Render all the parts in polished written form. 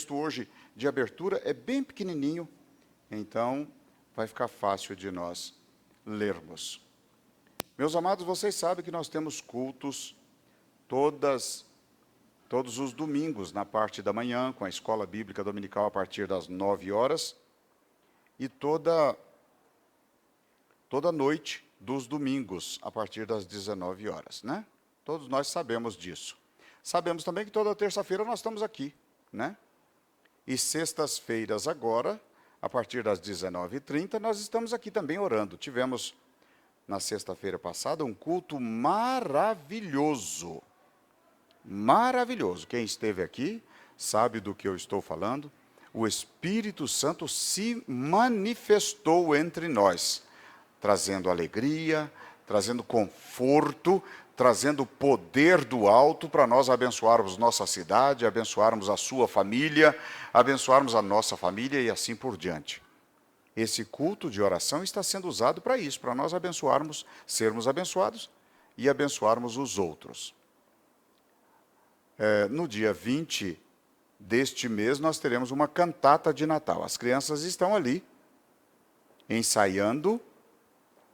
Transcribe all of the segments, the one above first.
texto hoje de abertura é bem pequenininho, então vai ficar fácil de nós lermos. Meus amados, vocês sabem que nós temos cultos todos os domingos, na parte da manhã, com a escola bíblica dominical a partir das 9 horas, e toda noite dos domingos, a partir das 19 horas, né? Todos nós sabemos disso. Sabemos também que toda terça-feira nós estamos aqui, né? E sextas-feiras agora, a partir das 19h30, nós estamos aqui também orando. Tivemos, na sexta-feira passada, um culto maravilhoso. Maravilhoso. Quem esteve aqui sabe do que eu estou falando. O Espírito Santo se manifestou entre nós, trazendo alegria, trazendo conforto, trazendo poder do alto para nós abençoarmos nossa cidade, abençoarmos a sua família, abençoarmos a nossa família e assim por diante. Esse culto de oração está sendo usado para isso, para nós abençoarmos, sermos abençoados e abençoarmos os outros. No dia 20 deste mês, nós teremos uma cantata de Natal. As crianças estão ali, ensaiando,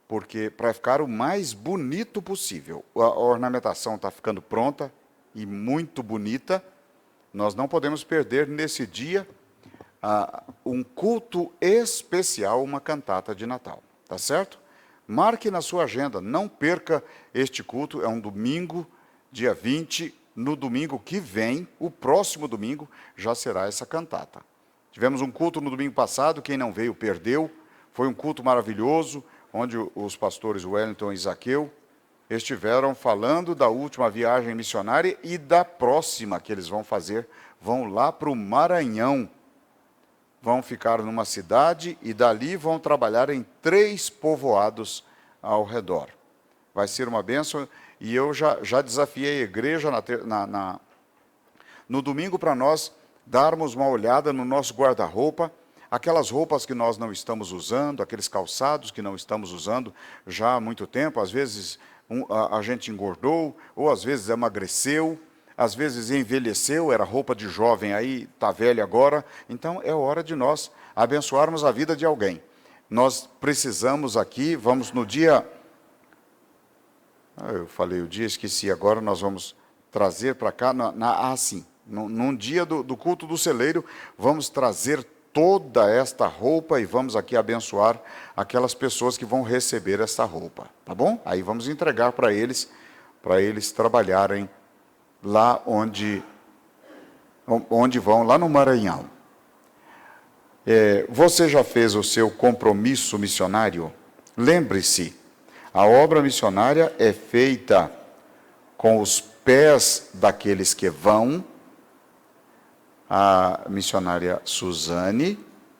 porque para ficar o mais bonito possível. A ornamentação está ficando pronta e muito bonita. Nós não podemos perder nesse dia um culto especial, uma cantata de Natal. Tá certo? Marque na sua agenda, não perca este culto. É um domingo, dia 20. No domingo que vem, o próximo domingo, já será essa cantata. Tivemos um culto no domingo passado, quem não veio perdeu. Foi um culto maravilhoso, onde os pastores Wellington e Zaqueu estiveram falando da última viagem missionária e da próxima que eles vão fazer. Vão lá para o Maranhão. Vão ficar numa cidade e dali vão trabalhar em 3 povoados ao redor. Vai ser uma bênção e eu já desafiei a igreja no domingo para nós darmos uma olhada no nosso guarda-roupa, aquelas roupas que nós não estamos usando, aqueles calçados que não estamos usando já há muito tempo. Às vezes a gente engordou, ou às vezes emagreceu, às vezes envelheceu, era roupa de jovem, aí está velha agora. Então é hora de nós abençoarmos a vida de alguém. Nós precisamos aqui, vamos no dia... eu falei o dia, esqueci, agora nós vamos trazer para cá, num dia do culto do celeiro, vamos trazer toda esta roupa e vamos aqui abençoar aquelas pessoas que vão receber essa roupa, tá bom? Aí vamos entregar para eles trabalharem lá onde vão, lá no Maranhão. Você já fez o seu compromisso missionário? Lembre-se, a obra missionária é feita com os pés daqueles que vão. A missionária Suzane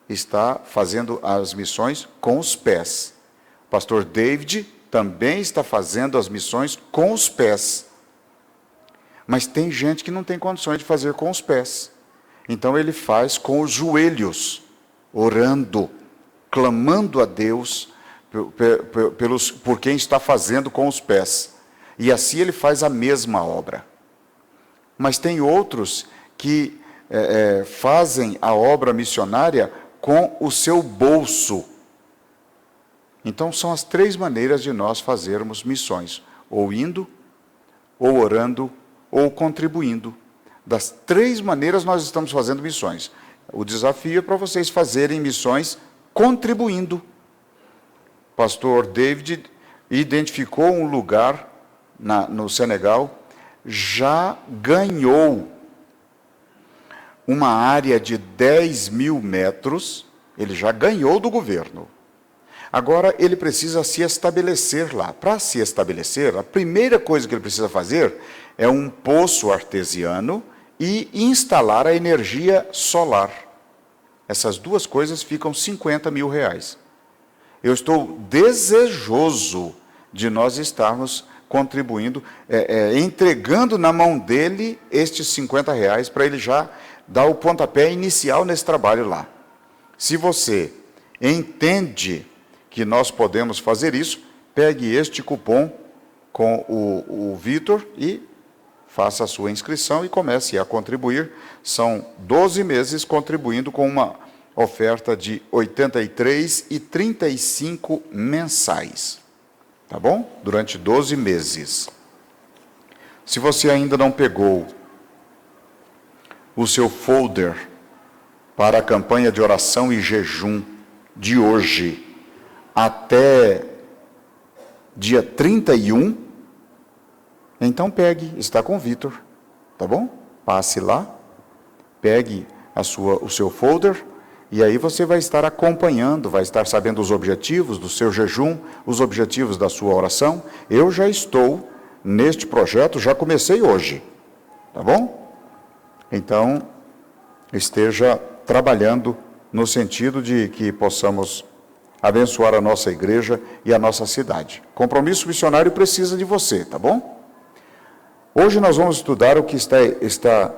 está fazendo as missões com os pés. O pastor David também está fazendo as missões com os pés. Mas tem gente que não tem condições de fazer com os pés. Então ele faz com os joelhos, orando, clamando a Deus por quem está fazendo com os pés. E assim ele faz a mesma obra. Mas tem outros que fazem a obra missionária com o seu bolso. Então são as 3 maneiras de nós fazermos missões: ou indo, ou orando, ou contribuindo. Das 3 maneiras nós estamos fazendo missões. O desafio é para vocês fazerem missões contribuindo. Pastor David identificou um lugar no Senegal, já ganhou uma área de 10.000 metros, ele já ganhou do governo. Agora ele precisa se estabelecer lá. Para se estabelecer, a primeira coisa que ele precisa fazer é um poço artesiano e instalar a energia solar. Essas 2 coisas ficam R$50 mil. Eu estou desejoso de nós estarmos contribuindo, entregando na mão dele estes R$50 para ele já dar o pontapé inicial nesse trabalho lá. Se você entende que nós podemos fazer isso, pegue este cupom com o Vitor e faça a sua inscrição e comece a contribuir. São 12 meses contribuindo com uma oferta de R$ 83,35 mensais. Tá bom? Durante 12 meses. Se você ainda não pegou o seu folder para a campanha de oração e jejum de hoje até dia 31, então pegue, está com o Vitor, tá bom? Passe lá, pegue o seu folder, e aí você vai estar acompanhando, vai estar sabendo os objetivos do seu jejum, os objetivos da sua oração. Eu já estou neste projeto, já comecei hoje, tá bom? Então, esteja trabalhando no sentido de que possamos abençoar a nossa igreja e a nossa cidade. Compromisso missionário precisa de você, tá bom? Hoje nós vamos estudar o que está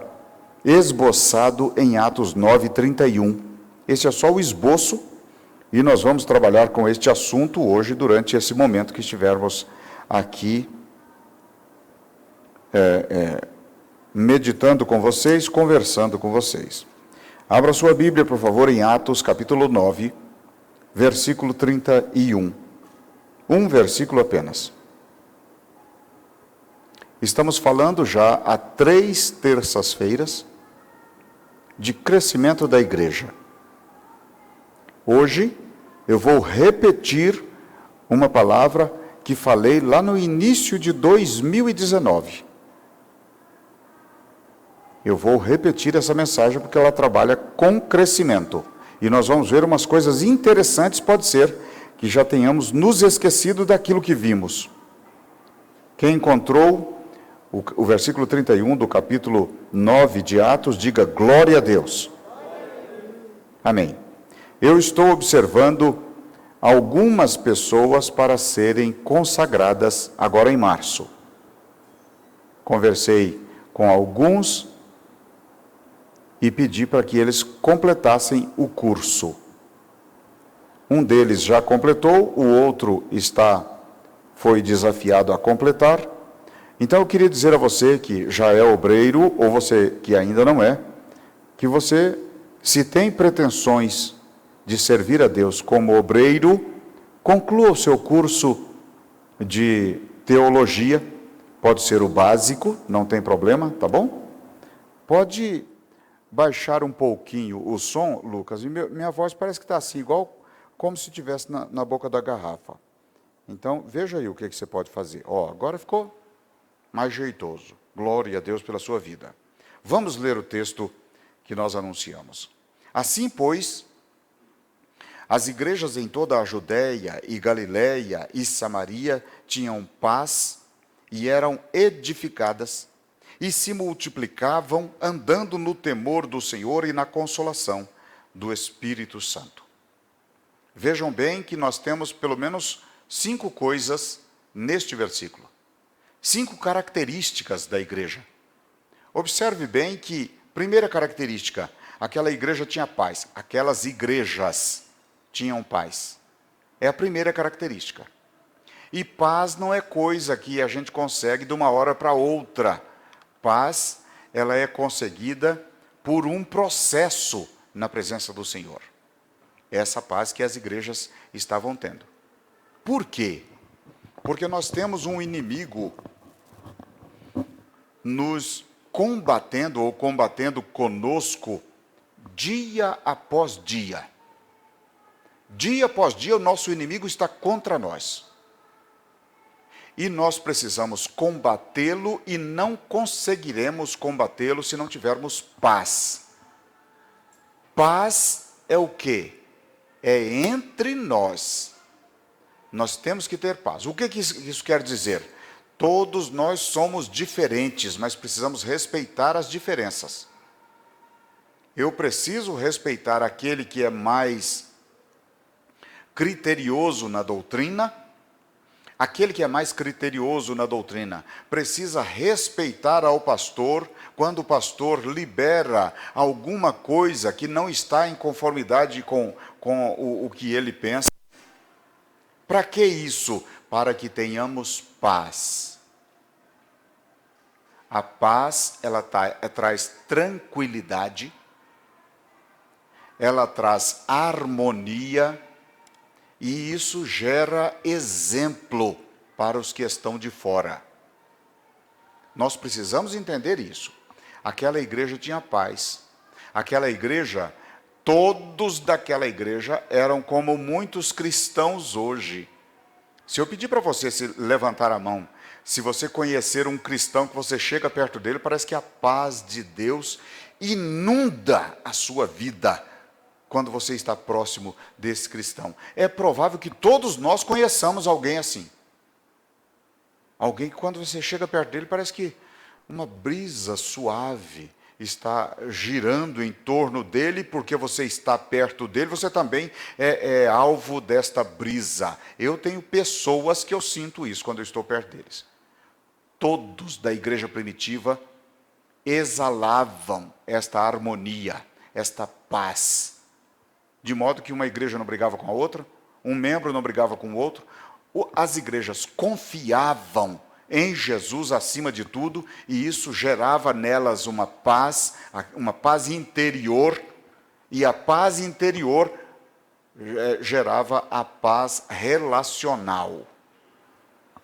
esboçado em Atos 9:31. Esse é só o esboço, e nós vamos trabalhar com este assunto hoje, durante esse momento que estivermos aqui meditando com vocês, conversando com vocês. Abra sua Bíblia, por favor, em Atos, capítulo 9, versículo 31. Um versículo apenas. Estamos falando já há 3 terças-feiras de crescimento da igreja. Hoje eu vou repetir uma palavra que falei lá no início de 2019. Eu vou repetir essa mensagem porque ela trabalha com crescimento. E nós vamos ver umas coisas interessantes, pode ser que já tenhamos nos esquecido daquilo que vimos. Quem encontrou o versículo 31 do capítulo 9 de Atos, diga glória a Deus. Amém. Eu estou observando algumas pessoas para serem consagradas agora em março. Conversei com alguns e pedi para que eles completassem o curso. Um deles já completou, o outro foi desafiado a completar. Então eu queria dizer a você que já é obreiro, ou você que ainda não é, que você, se tem pretensões de servir a Deus como obreiro, conclua o seu curso de teologia, pode ser o básico, não tem problema, tá bom? Pode baixar um pouquinho o som, Lucas, e minha voz parece que está assim, igual como se estivesse na boca da garrafa. Então, veja aí o que você pode fazer. Agora ficou mais jeitoso. Glória a Deus pela sua vida. Vamos ler o texto que nós anunciamos. Assim, pois, as igrejas em toda a Judéia e Galiléia e Samaria tinham paz e eram edificadas, e se multiplicavam, andando no temor do Senhor e na consolação do Espírito Santo. Vejam bem que nós temos pelo menos 5 coisas neste versículo. 5 características da igreja. Observe bem que, primeira característica, aquela igreja tinha paz. Aquelas igrejas tinham paz. É a primeira característica. E paz não é coisa que a gente consegue de uma hora para outra. Paz, ela é conseguida por um processo na presença do Senhor. Essa paz que as igrejas estavam tendo. Por quê? Porque nós temos um inimigo nos combatendo ou combatendo conosco dia após dia. Dia após dia o nosso inimigo está contra nós. E nós precisamos combatê-lo e não conseguiremos combatê-lo se não tivermos paz. Paz é o quê? É entre nós. Nós temos que ter paz. O que isso quer dizer? Todos nós somos diferentes, mas precisamos respeitar as diferenças. Eu preciso respeitar aquele que é mais criterioso na doutrina. Aquele que é mais criterioso na doutrina precisa respeitar ao pastor quando o pastor libera alguma coisa que não está em conformidade com o que ele pensa. Para que isso? Para que tenhamos paz. A paz, ela traz tranquilidade, ela traz harmonia, e isso gera exemplo para os que estão de fora. Nós precisamos entender isso. Aquela igreja tinha paz. Aquela igreja, todos daquela igreja eram como muitos cristãos hoje. Se eu pedir para você se levantar a mão, se você conhecer um cristão que você chega perto dele, parece que a paz de Deus inunda a sua vida quando você está próximo desse cristão. É provável que todos nós conheçamos alguém assim. Alguém que quando você chega perto dele, parece que uma brisa suave está girando em torno dele, porque você está perto dele, você também é alvo desta brisa. Eu tenho pessoas que eu sinto isso quando eu estou perto deles. Todos da igreja primitiva exalavam esta harmonia, esta paz. De modo que uma igreja não brigava com a outra, um membro não brigava com o outro. As igrejas confiavam em Jesus acima de tudo, e isso gerava nelas uma paz interior, e a paz interior gerava a paz relacional.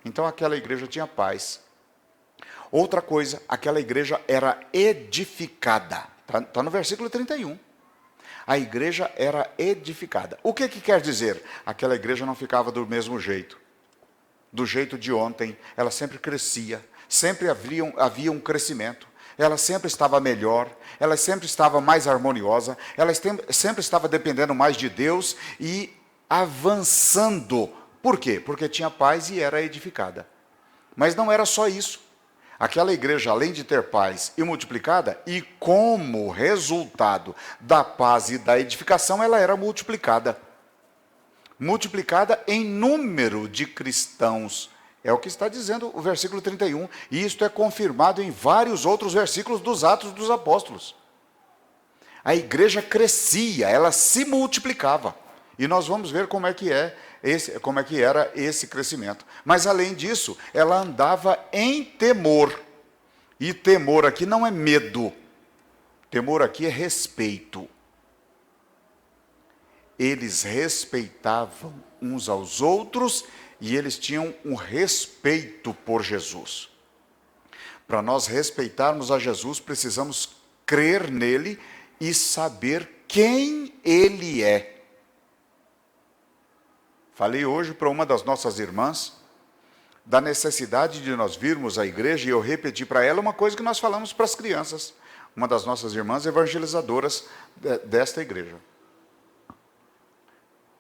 Então aquela igreja tinha paz. Outra coisa, aquela igreja era edificada. Está no versículo 31. A igreja era edificada. O que quer dizer? Aquela igreja não ficava do mesmo jeito. Do jeito de ontem, ela sempre crescia, sempre havia um crescimento, ela sempre estava melhor, ela sempre estava mais harmoniosa, ela sempre estava dependendo mais de Deus e avançando. Por quê? Porque tinha paz e era edificada. Mas não era só isso. Aquela igreja, além de ter paz e multiplicada, e como resultado da paz e da edificação, ela era multiplicada. Multiplicada em número de cristãos. É o que está dizendo o versículo 31. E isto é confirmado em vários outros versículos dos Atos dos Apóstolos. A igreja crescia, ela se multiplicava. E nós vamos ver como é que era esse crescimento. Mas além disso, ela andava em temor. E temor aqui não é medo. Temor aqui é respeito. Eles respeitavam uns aos outros e eles tinham um respeito por Jesus. Para nós respeitarmos a Jesus, precisamos crer nele e saber quem ele é. Falei hoje para uma das nossas irmãs da necessidade de nós virmos à igreja, e eu repeti para ela uma coisa que nós falamos para as crianças. Uma das nossas irmãs evangelizadoras desta igreja.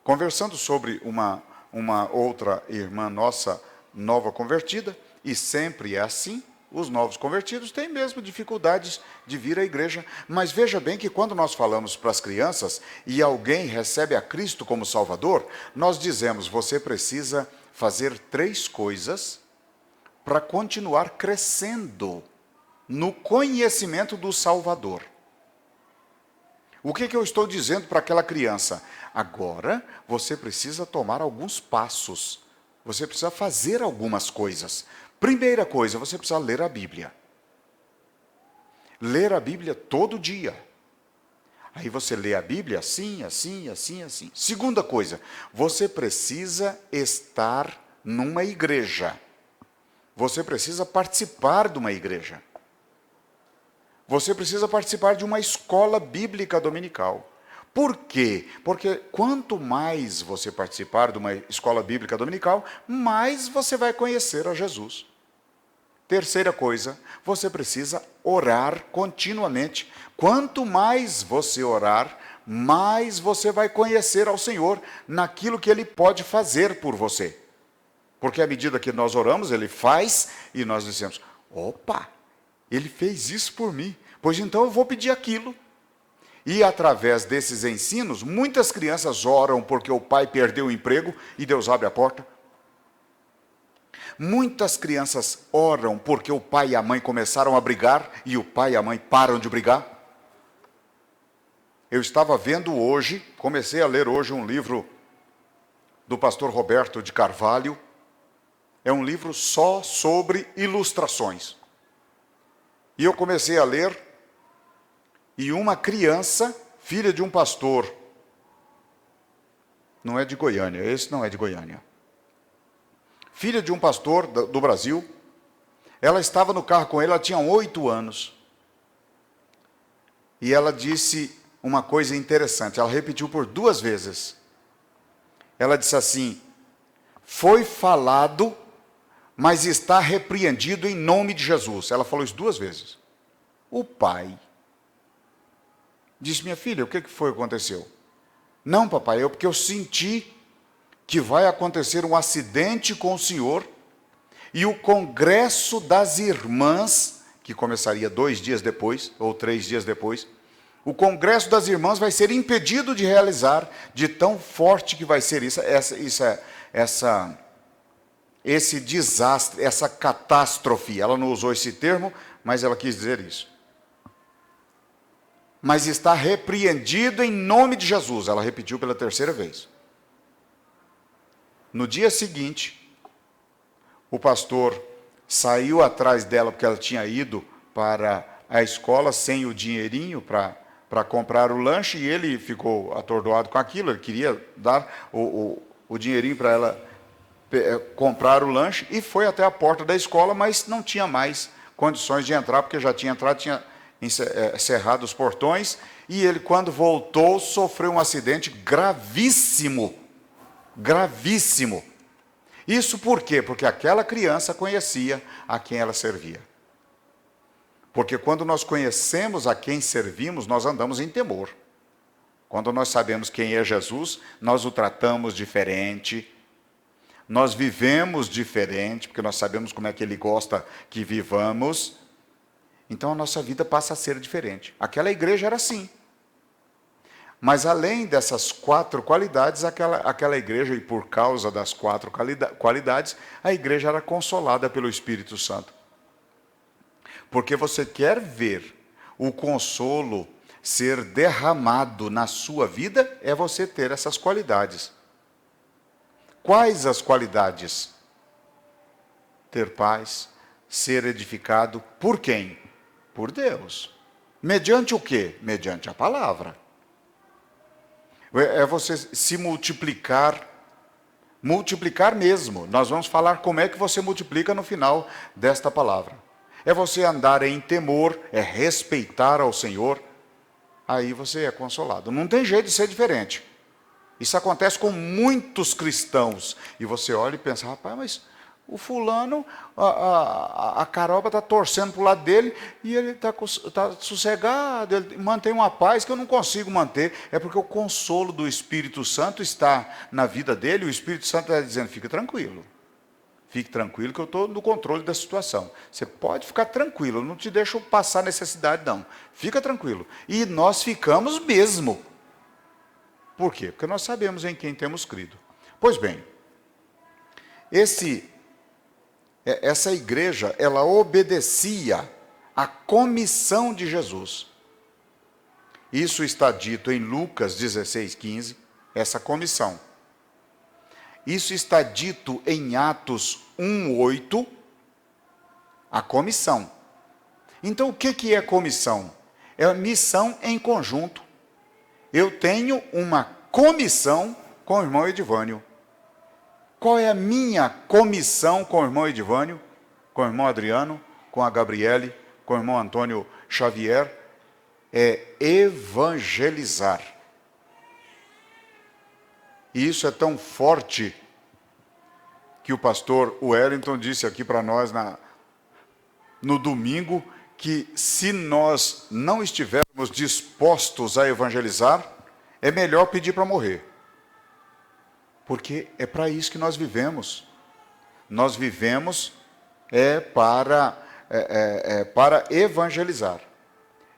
Conversando sobre uma outra irmã nossa nova convertida, e sempre é assim, os novos convertidos têm mesmo dificuldades de vir à igreja. Mas veja bem que quando nós falamos para as crianças e alguém recebe a Cristo como Salvador, nós dizemos: você precisa fazer 3 coisas para continuar crescendo no conhecimento do Salvador. O que eu estou dizendo para aquela criança? Agora você precisa tomar alguns passos. Você precisa fazer algumas coisas. Primeira coisa, você precisa ler a Bíblia. Ler a Bíblia todo dia. Aí você lê a Bíblia assim, assim, assim, assim. Segunda coisa, você precisa estar numa igreja. Você precisa participar de uma igreja. Você precisa participar de uma escola bíblica dominical. Por quê? Porque quanto mais você participar de uma escola bíblica dominical, mais você vai conhecer a Jesus. Terceira coisa, você precisa orar continuamente. Quanto mais você orar, mais você vai conhecer ao Senhor naquilo que Ele pode fazer por você. Porque à medida que nós oramos, Ele faz e nós dizemos: opa, Ele fez isso por mim, pois então eu vou pedir aquilo. E através desses ensinos, muitas crianças oram porque o pai perdeu o emprego e Deus abre a porta. Muitas crianças oram porque o pai e a mãe começaram a brigar e o pai e a mãe param de brigar. Eu estava vendo hoje, comecei a ler hoje um livro do pastor Roberto de Carvalho. É um livro só sobre ilustrações. E eu comecei a ler, e uma criança, filha de um pastor, não é de Goiânia, esse não é de Goiânia, filha de um pastor do Brasil, ela estava no carro com ele, ela tinha 8 anos, e ela disse uma coisa interessante, ela repetiu por 2 vezes, ela disse assim, foi falado, mas está repreendido em nome de Jesus. Ela falou isso 2 vezes. O pai disse, minha filha, o que foi que aconteceu? Não, papai, porque eu senti que vai acontecer um acidente com o senhor, e o congresso das irmãs, que começaria 2 dias depois, ou 3 dias depois, o congresso das irmãs vai ser impedido de realizar, de tão forte que vai ser esse desastre, essa catástrofe. Ela não usou esse termo, mas ela quis dizer isso. Mas está repreendido em nome de Jesus. Ela repetiu pela 3ª vez. No dia seguinte, o pastor saiu atrás dela, porque ela tinha ido para a escola sem o dinheirinho para comprar o lanche, e ele ficou atordoado com aquilo, ele queria dar o dinheirinho para ela comprar o lanche, e foi até a porta da escola, mas não tinha mais condições de entrar, porque já tinha entrado, tinha cerrado os portões, e ele, quando voltou, sofreu um acidente gravíssimo, gravíssimo. Isso por quê? Porque aquela criança conhecia a quem ela servia. Porque quando nós conhecemos a quem servimos, nós andamos em temor. Quando nós sabemos quem é Jesus, nós o tratamos diferente, nós vivemos diferente, porque nós sabemos como é que Ele gosta que vivamos, então a nossa vida passa a ser diferente. Aquela igreja era assim. Mas além dessas 4 qualidades, aquela igreja, e por causa das 4 qualidades, a igreja era consolada pelo Espírito Santo. Porque você quer ver o consolo ser derramado na sua vida, é você ter essas qualidades. Quais as qualidades? Ter paz, ser edificado por quem? Por Deus. Mediante o quê? Mediante a palavra. É você se multiplicar mesmo. Nós vamos falar como é que você multiplica no final desta palavra. É você andar em temor, é respeitar ao Senhor, aí você é consolado. Não tem jeito de ser diferente. Isso acontece com muitos cristãos. E você olha e pensa, rapaz, mas o fulano, a caroba está torcendo para o lado dele, e ele está sossegado, ele mantém uma paz que eu não consigo manter. É porque o consolo do Espírito Santo está na vida dele, o Espírito Santo está dizendo, fique tranquilo que eu estou no controle da situação. Você pode ficar tranquilo, eu não te deixo passar necessidade não. Fica tranquilo. E nós ficamos mesmo. Por quê? Porque nós sabemos em quem temos crido. Pois bem, essa igreja, ela obedecia à comissão de Jesus. Isso está dito em Lucas 16:15, essa comissão. Isso está dito em Atos 1:8, a comissão. Então, o que é comissão? É a missão em conjunto. Eu tenho uma comissão com o irmão Edivânio. Qual é a minha comissão com o irmão Edivânio? Com o irmão Adriano? Com a Gabriele? Com o irmão Antônio Xavier? É evangelizar. E isso é tão forte que o pastor Wellington disse aqui para nós no domingo, que se nós não estivermos dispostos a evangelizar, é melhor pedir para morrer. Porque é para isso que nós vivemos. Nós vivemos para evangelizar.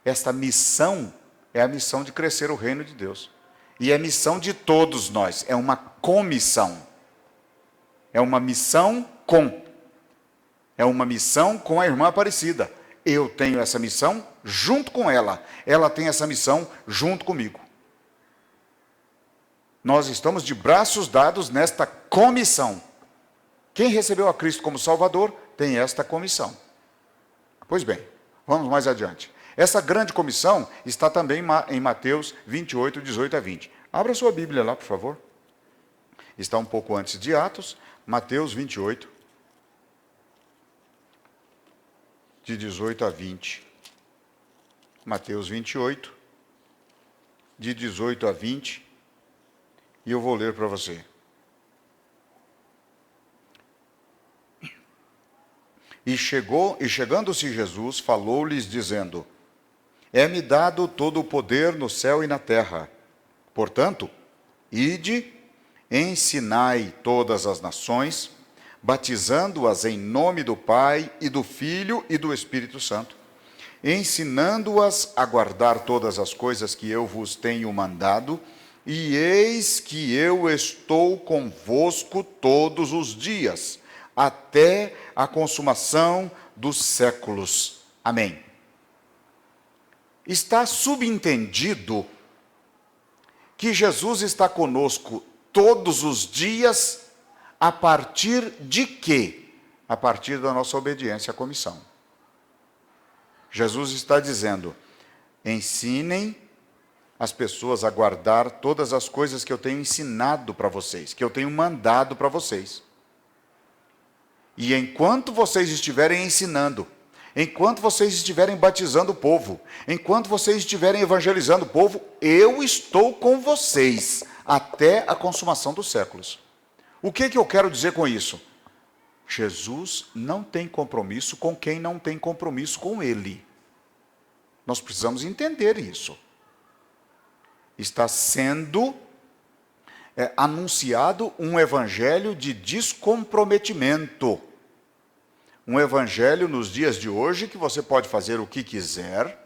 Esta missão é a missão de crescer o reino de Deus. E é missão de todos nós, é uma comissão. É uma missão É uma missão com a irmã Aparecida. Eu tenho essa missão junto com ela. Ela tem essa missão junto comigo. Nós estamos de braços dados nesta comissão. Quem recebeu a Cristo como Salvador tem esta comissão. Pois bem, Vamos mais adiante. Essa grande comissão está também em Mateus 28, 18 a 20. Abra sua Bíblia lá, por favor. Está um pouco antes de Atos, Mateus 28, de 18 a 20. Mateus 28, de 18 a 20. E eu vou ler para você. E chegando-se Jesus, falou-lhes, dizendo: É-me dado todo o poder no céu e na terra. Portanto, ide, ensinai todas as nações, batizando-as em nome do Pai, e do Filho e do Espírito Santo, ensinando-as a guardar todas as coisas que eu vos tenho mandado, e eis que eu estou convosco todos os dias, até a consumação dos séculos. Amém. Está subentendido que Jesus está conosco todos os dias, a partir de quê? A partir da nossa obediência à comissão. Jesus está dizendo: ensinem as pessoas a guardar todas as coisas que eu tenho ensinado para vocês, que eu tenho mandado para vocês. E enquanto vocês estiverem ensinando, enquanto vocês estiverem batizando o povo, enquanto vocês estiverem evangelizando o povo, eu estou com vocês até a consumação dos séculos. O que eu quero dizer com isso? Jesus não tem compromisso com quem não tem compromisso com Ele. Nós precisamos entender isso. Está sendo anunciado um evangelho de descomprometimento. Um evangelho nos dias de hoje que você pode fazer o que quiser,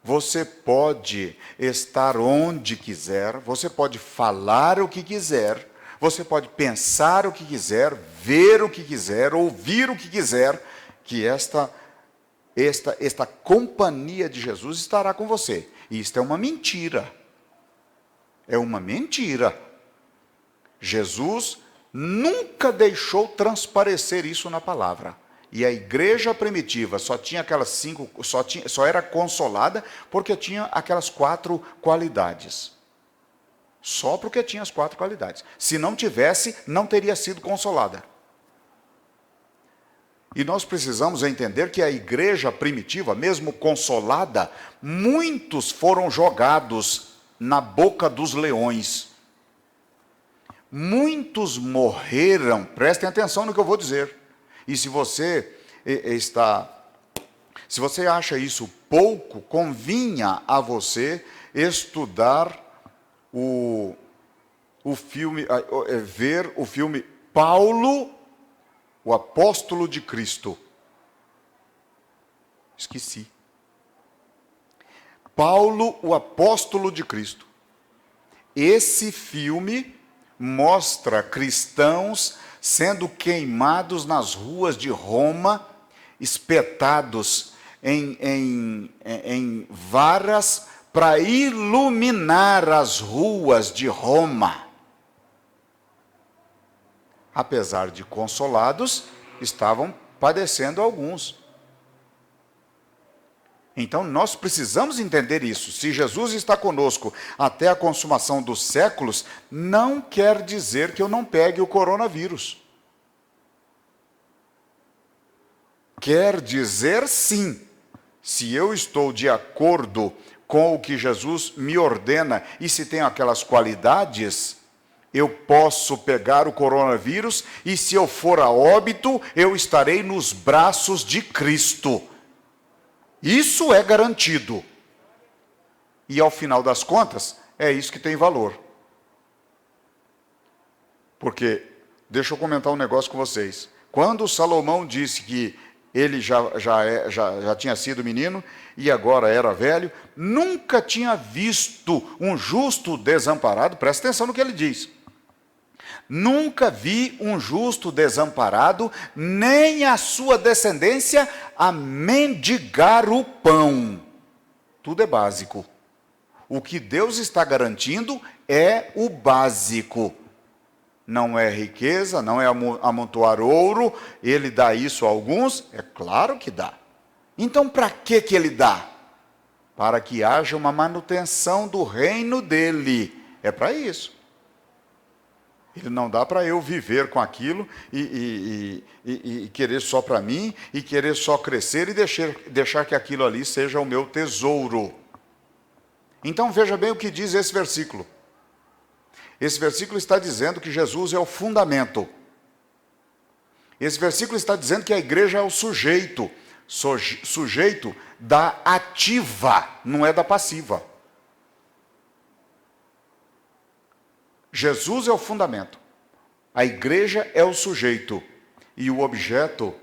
você pode estar onde quiser, você pode falar o que quiser, você pode pensar o que quiser, ver o que quiser, ouvir o que quiser, que esta companhia de Jesus estará com você. E isto é uma mentira. É uma mentira. Jesus nunca deixou transparecer isso na palavra. E a igreja primitiva só tinha aquelas só era consolada porque tinha aquelas 4 qualidades. Só porque tinha as 4 qualidades. Se não tivesse, não teria sido consolada. E nós precisamos entender que a igreja primitiva, mesmo consolada, muitos foram jogados na boca dos leões. Muitos morreram, prestem atenção no que eu vou dizer. E se você acha isso pouco, convinha a você estudar ver o filme Paulo, o apóstolo de Cristo. Esqueci. Paulo, o apóstolo de Cristo. Esse filme mostra cristãos sendo queimados nas ruas de Roma, espetados em varas para iluminar as ruas de Roma. Apesar de consolados, estavam padecendo alguns. Então nós precisamos entender isso. Se Jesus está conosco até a consumação dos séculos, não quer dizer que eu não pegue o coronavírus. Quer dizer sim, se eu estou de acordo com o que Jesus me ordena e se tem aquelas qualidades, eu posso pegar o coronavírus e se eu for a óbito, eu estarei nos braços de Cristo. Isso é garantido. E ao final das contas, é isso que tem valor. Porque, deixa eu comentar um negócio com vocês. Quando Salomão disse que ele já tinha sido menino e agora era velho, nunca tinha visto um justo desamparado, presta atenção no que ele diz. Nunca vi um justo desamparado, nem a sua descendência a mendigar o pão. Tudo é básico. O que Deus está garantindo é o básico. Não é riqueza, não é amontoar ouro, ele dá isso a alguns? É claro que dá. Então, para que ele dá? Para que haja uma manutenção do reino dele. É para isso. Ele não dá para eu viver com aquilo e querer só para mim, e querer só crescer e deixar que aquilo ali seja o meu tesouro. Então veja bem o que diz esse versículo. Esse versículo está dizendo que Jesus é o fundamento. Esse versículo está dizendo que a igreja é o sujeito. Sujeito da ativa, não é da passiva. Jesus é o fundamento, a igreja é o sujeito, e o objeto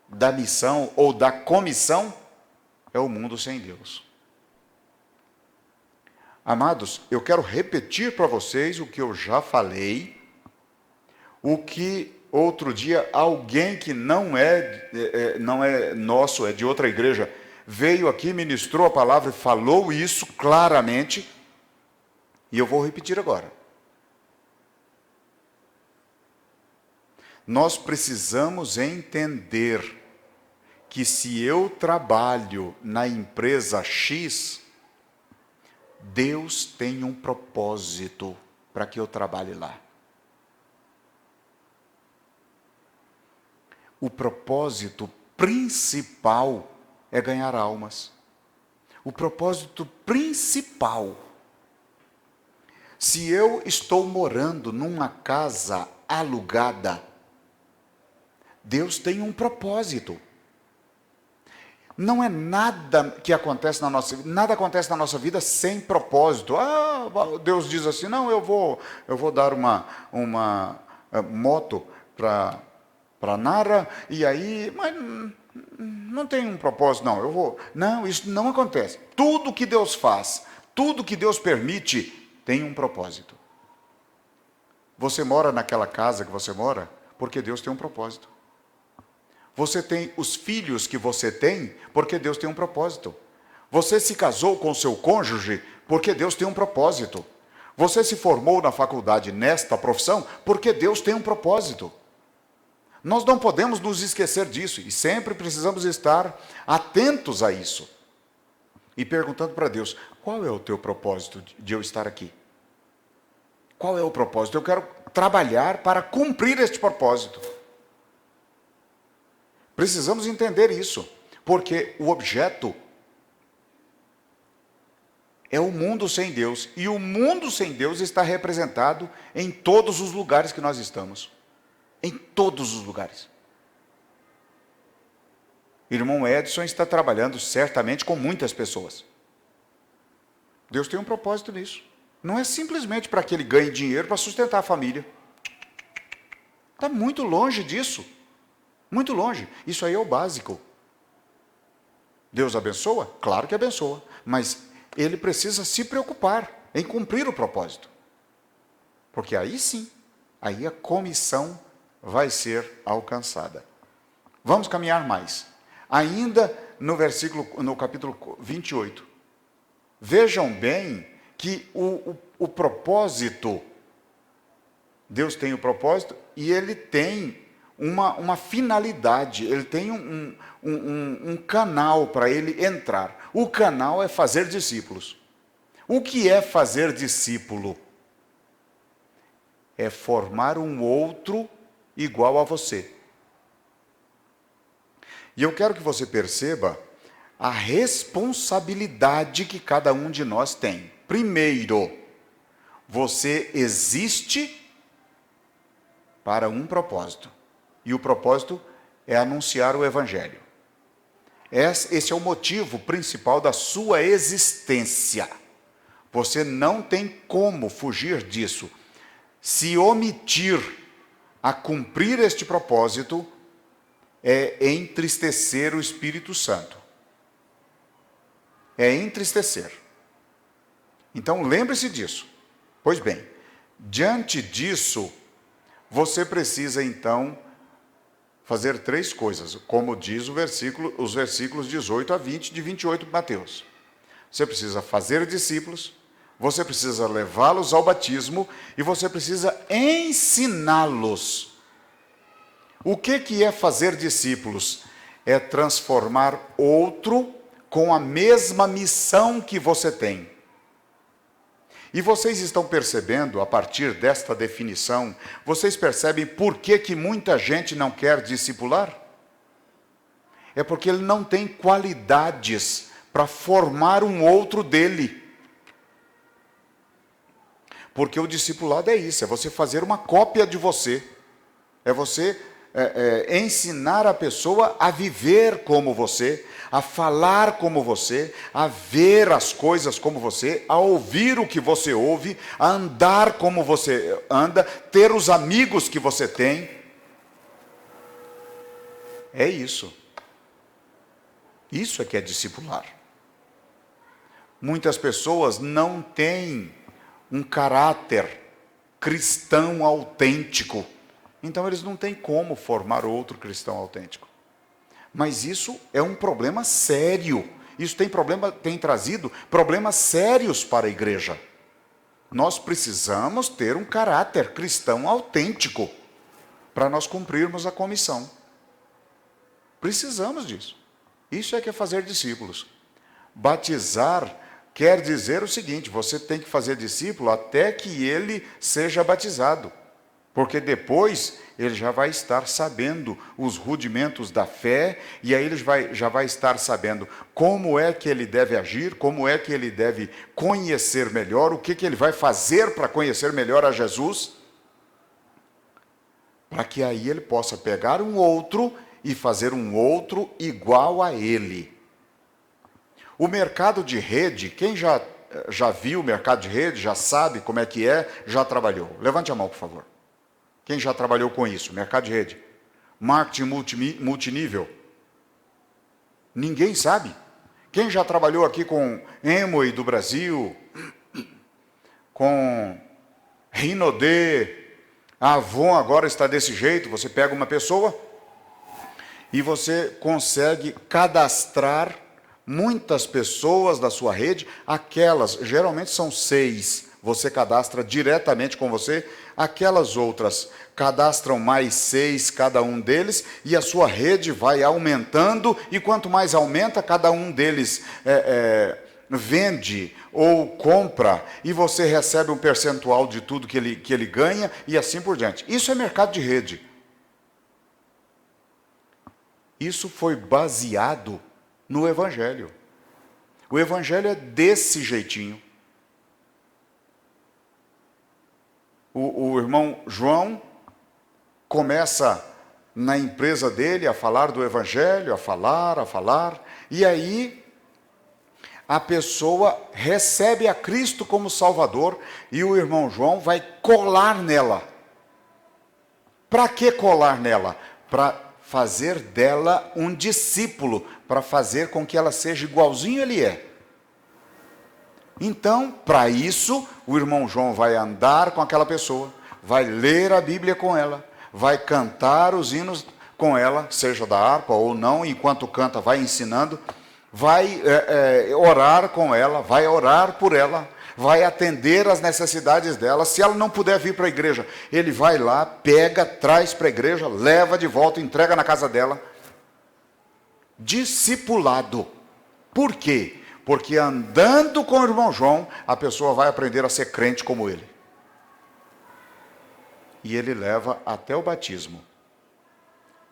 da missão ou da comissão é o mundo sem Deus. Amados, eu quero repetir para vocês o que eu já falei, o que outro dia alguém que não é nosso, é de outra igreja, veio aqui, ministrou a palavra e falou isso claramente, e eu vou repetir agora. Nós precisamos entender que se eu trabalho na empresa X, Deus tem um propósito para que eu trabalhe lá. O propósito principal é ganhar almas. O propósito principal. Se eu estou morando numa casa alugada, Deus tem um propósito. Não é nada que acontece na nossa vida, nada acontece na nossa vida sem propósito. Deus diz assim, não, eu vou dar uma moto para Nara, e aí, mas não tem um propósito, não, Não, isso não acontece. Tudo que Deus faz, tudo que Deus permite, tem um propósito. Você mora naquela casa que você mora, porque Deus tem um propósito. Você tem os filhos que você tem, porque Deus tem um propósito. Você se casou com seu cônjuge, porque Deus tem um propósito. Você se formou na faculdade nesta profissão, porque Deus tem um propósito. Nós não podemos nos esquecer disso, e sempre precisamos estar atentos a isso. E perguntando para Deus, qual é o teu propósito de eu estar aqui? Qual é o propósito? Eu quero trabalhar para cumprir este propósito. Precisamos entender isso, porque o objeto é o mundo sem Deus, e o mundo sem Deus está representado em todos os lugares que nós estamos. Em todos os lugares. Irmão Edson está trabalhando certamente com muitas pessoas. Deus tem um propósito nisso. Não é simplesmente para que ele ganhe dinheiro para sustentar a família. Está muito longe disso. Muito longe. Isso aí é o básico. Deus abençoa? Claro que abençoa. Mas ele precisa se preocupar em cumprir o propósito. Porque aí sim, aí a comissão vai ser alcançada. Vamos caminhar mais. Ainda no capítulo 28. Vejam bem que o propósito, Deus tem o propósito e ele tem uma finalidade, ele tem um canal para ele entrar. O canal é fazer discípulos. O que é fazer discípulo? É formar um outro igual a você. E eu quero que você perceba a responsabilidade que cada um de nós tem. Primeiro, você existe para um propósito. E o propósito é anunciar o Evangelho. Esse é o motivo principal da sua existência. Você não tem como fugir disso. Se omitir a cumprir este propósito, é entristecer o Espírito Santo. É entristecer. Então, lembre-se disso. Pois bem, diante disso, você precisa, então, fazer 3 coisas, como diz os versículos 18 a 20 de 28 de Mateus. Você precisa fazer discípulos, você precisa levá-los ao batismo e você precisa ensiná-los. O que é fazer discípulos? é transformar outro com a mesma missão que você tem. E vocês estão percebendo, a partir desta definição, vocês percebem por que muita gente não quer discipular? É porque ele não tem qualidades para formar um outro dele. Porque o discipulado é isso, é você fazer uma cópia de você. É você ensinar a pessoa a viver como você, a falar como você, a ver as coisas como você, a ouvir o que você ouve, a andar como você anda, ter os amigos que você tem. É isso. Isso é que é discipular. Muitas pessoas não têm um caráter cristão autêntico. Então eles não têm como formar outro cristão autêntico. Mas isso é um problema sério. Isso tem trazido problemas sérios para a igreja. Nós precisamos ter um caráter cristão autêntico para nós cumprirmos a comissão. Precisamos disso. Isso é que é fazer discípulos. Batizar quer dizer o seguinte: você tem que fazer discípulo até que ele seja batizado. Porque depois ele já vai estar sabendo os rudimentos da fé, e aí ele já vai estar sabendo como é que ele deve agir, como é que ele deve conhecer melhor, o que ele vai fazer para conhecer melhor a Jesus, para que aí ele possa pegar um outro e fazer um outro igual a ele. O mercado de rede, quem já viu o mercado de rede, já sabe como é que é, já trabalhou? Levante a mão, por favor. Quem já trabalhou com isso? Mercado de rede. Marketing multinível. Ninguém sabe. Quem já trabalhou aqui com Amway do Brasil, com Rinode, a Avon agora está desse jeito, você pega uma pessoa e você consegue cadastrar muitas pessoas da sua rede, aquelas, geralmente são 6, você cadastra diretamente com você, aquelas outras cadastram mais 6 cada um deles, e a sua rede vai aumentando, e quanto mais aumenta, cada um deles vende ou compra, e você recebe um percentual de tudo que ele ganha, e assim por diante. Isso é mercado de rede. Isso foi baseado no Evangelho. O Evangelho é desse jeitinho. O irmão João começa na empresa dele a falar do Evangelho, a falar, e aí a pessoa recebe a Cristo como Salvador, e o irmão João vai colar nela. Para que colar nela? Para fazer dela um discípulo, para fazer com que ela seja igualzinho ele é. Então, para isso, o irmão João vai andar com aquela pessoa, vai ler a Bíblia com ela, vai cantar os hinos com ela, seja da harpa ou não, enquanto canta vai ensinando, vai orar com ela, vai orar por ela, vai atender as necessidades dela. Se ela não puder vir para a igreja, ele vai lá, pega, traz para a igreja, leva de volta, entrega na casa dela. Discipulado. Por quê? Porque andando com o irmão João, a pessoa vai aprender a ser crente como ele. E ele leva até o batismo.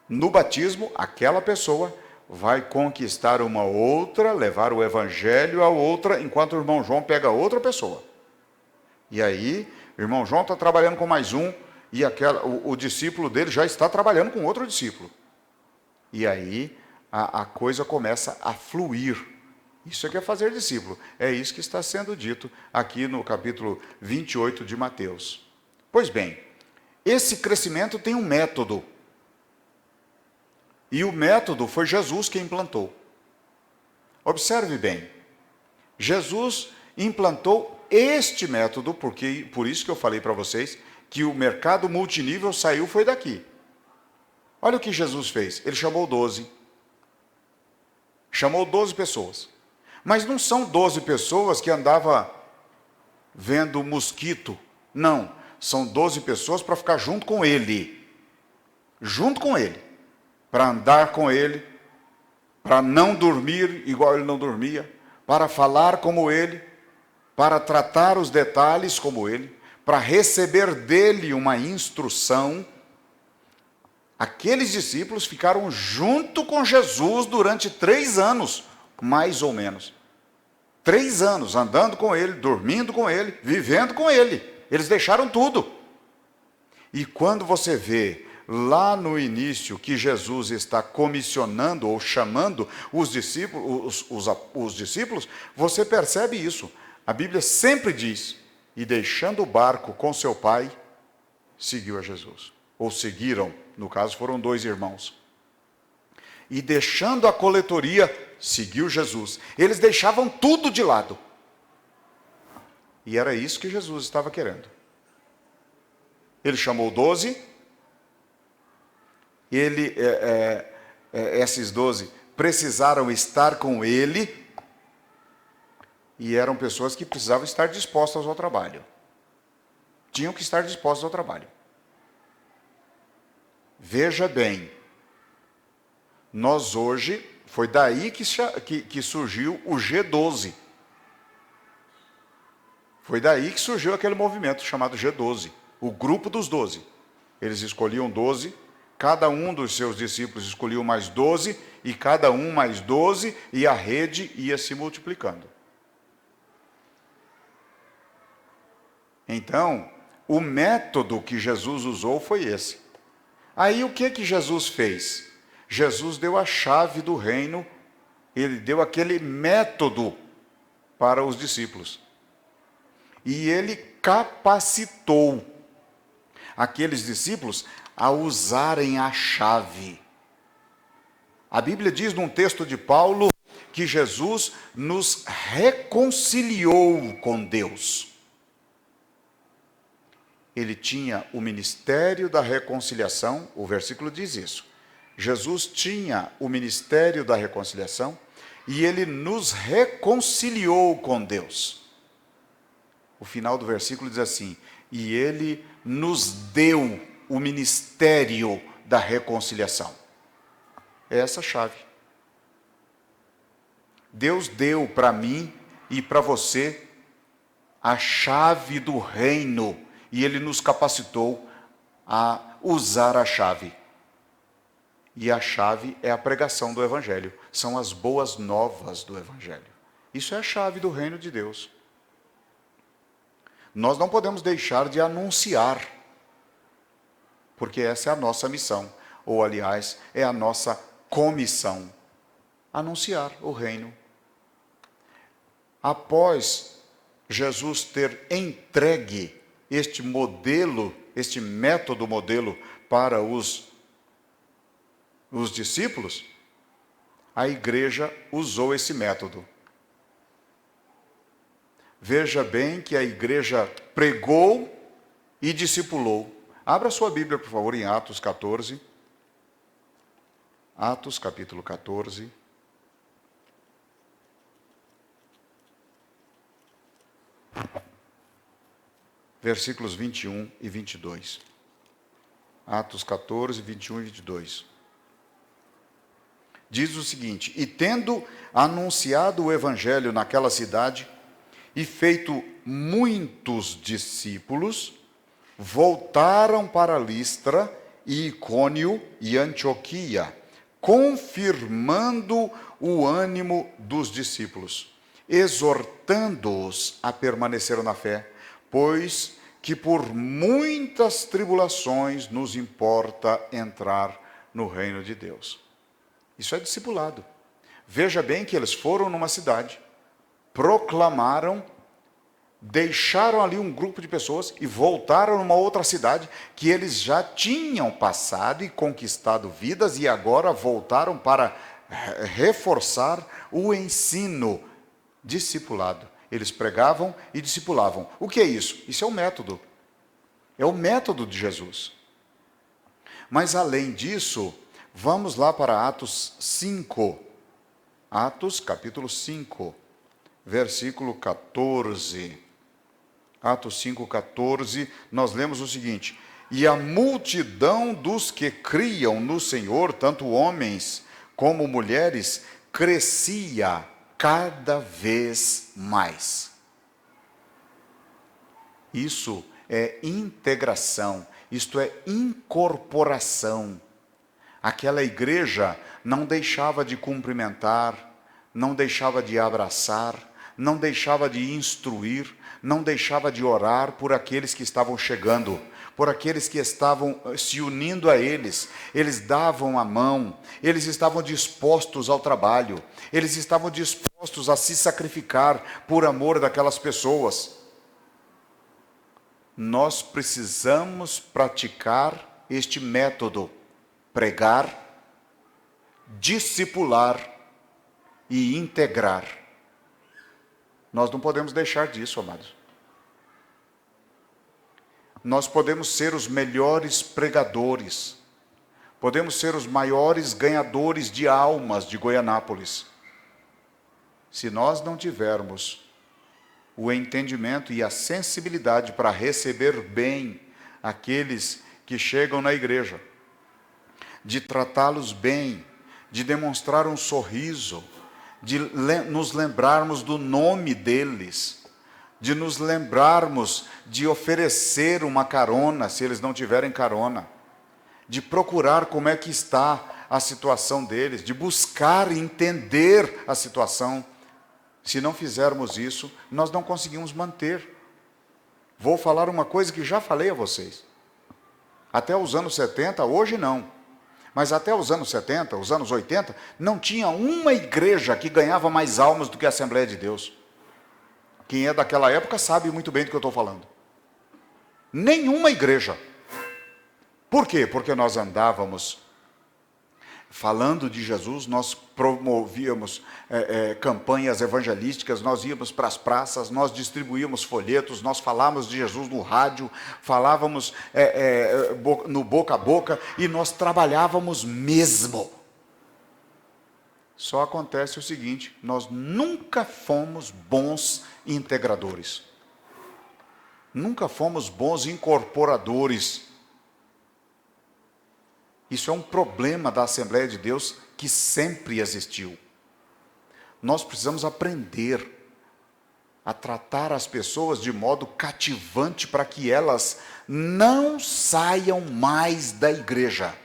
No batismo, aquela pessoa vai conquistar uma outra, levar o evangelho a outra, enquanto o irmão João pega outra pessoa. E aí, o irmão João está trabalhando com mais um, e o discípulo dele já está trabalhando com outro discípulo. E aí, a coisa começa a fluir. Isso é que é fazer discípulo. É isso que está sendo dito aqui no capítulo 28 de Mateus. Pois bem, esse crescimento tem um método. E o método foi Jesus que implantou. Observe bem. Jesus implantou este método, porque por isso que eu falei para vocês que o mercado multinível foi daqui. Olha o que Jesus fez. Ele chamou 12. Chamou 12 pessoas. Mas não são 12 pessoas que andavam vendo mosquito. Não, são 12 pessoas para ficar junto com ele. Junto com ele. Para andar com ele, para não dormir igual ele não dormia, para falar como ele, para tratar os detalhes como ele, para receber dele uma instrução. Aqueles discípulos ficaram junto com Jesus durante 3 anos, mais ou menos. 3 anos, andando com ele, dormindo com ele, vivendo com ele. Eles deixaram tudo. E quando você vê lá no início que Jesus está comissionando ou chamando os discípulos, os discípulos, você percebe isso. A Bíblia sempre diz, e deixando o barco com seu pai, seguiu a Jesus. Ou seguiram, no caso foram 2 irmãos. E deixando a coletoria, seguiu Jesus. Eles deixavam tudo de lado. E era isso que Jesus estava querendo. Ele chamou 12. Esses 12 precisaram estar com ele. E eram pessoas que precisavam estar dispostas ao trabalho. Tinham que estar dispostas ao trabalho. Veja bem, nós hoje, foi daí que surgiu o G12. Foi daí que surgiu aquele movimento chamado G12, o grupo dos 12. Eles escolhiam 12, cada um dos seus discípulos escolheu mais 12, e cada um mais 12, e a rede ia se multiplicando. Então, o método que Jesus usou foi esse. Aí o que Jesus fez? Jesus deu a chave do reino, ele deu aquele método para os discípulos. E ele capacitou aqueles discípulos a usarem a chave. A Bíblia diz num texto de Paulo que Jesus nos reconciliou com Deus. Ele tinha o ministério da reconciliação, o versículo diz isso. Jesus tinha o ministério da reconciliação e ele nos reconciliou com Deus. O final do versículo diz assim: e ele nos deu o ministério da reconciliação. É essa a chave. Deus deu para mim e para você a chave do reino. E ele nos capacitou a usar a chave. E a chave é a pregação do Evangelho. São as boas novas do Evangelho. Isso é a chave do reino de Deus. Nós não podemos deixar de anunciar. Porque essa é a nossa missão. Ou, aliás, é a nossa comissão. Anunciar o reino. Após Jesus ter entregue este modelo, este método modelo para os discípulos, a igreja usou esse método. Veja bem que a igreja pregou e discipulou. Abra sua Bíblia, por favor, em Atos 14. Atos, capítulo 14. Versículos 21 e 22. Atos 14, 21 e 22. Diz o seguinte: e tendo anunciado o evangelho naquela cidade, e feito muitos discípulos, voltaram para Listra, e Icônio e Antioquia, confirmando o ânimo dos discípulos, exortando-os a permanecer na fé, pois que por muitas tribulações nos importa entrar no reino de Deus. Isso é discipulado. Veja bem que eles foram numa cidade, proclamaram, deixaram ali um grupo de pessoas e voltaram numa outra cidade que eles já tinham passado e conquistado vidas e agora voltaram para reforçar o ensino discipulado. Eles pregavam e discipulavam. O que é isso? Isso é o método. É o método de Jesus. Mas além disso, vamos lá para Atos 5. Atos, capítulo 5, versículo 14. Atos 5, 14, nós lemos o seguinte: e a multidão dos que criam no Senhor, tanto homens como mulheres, crescia cada vez mais. Isso é integração, isto é incorporação. Aquela igreja não deixava de cumprimentar, não deixava de abraçar, não deixava de instruir, não deixava de orar por aqueles que estavam chegando, por aqueles que estavam se unindo a eles. Eles davam a mão, eles estavam dispostos ao trabalho, eles estavam dispostos a se sacrificar por amor daquelas pessoas. Nós precisamos praticar este método: pregar, discipular e integrar. Nós não podemos deixar disso, amados. Nós podemos ser os melhores pregadores, podemos ser os maiores ganhadores de almas de Goianápolis. Se nós não tivermos o entendimento e a sensibilidade para receber bem aqueles que chegam na igreja, de tratá-los bem, de demonstrar um sorriso, de nos lembrarmos do nome deles, de nos lembrarmos de oferecer uma carona, se eles não tiverem carona, de procurar como é que está a situação deles, de buscar entender a situação. Se não fizermos isso, nós não conseguimos manter. Vou falar uma coisa que já falei a vocês. Até os anos 70, hoje não, mas até os anos 70, os anos 80, não tinha uma igreja que ganhava mais almas do que a Assembleia de Deus. Quem é daquela época sabe muito bem do que eu estou falando. Nenhuma igreja. Por quê? Porque nós andávamos falando de Jesus, nós promovíamos campanhas evangelísticas, nós íamos para as praças, nós distribuíamos folhetos, nós falávamos de Jesus no rádio, falávamos no boca a boca, e nós trabalhávamos mesmo. Só acontece o seguinte: nós nunca fomos bons integradores, nunca fomos bons incorporadores. Isso é um problema da Assembleia de Deus que sempre existiu. Nós precisamos aprender a tratar as pessoas de modo cativante para que elas não saiam mais da igreja.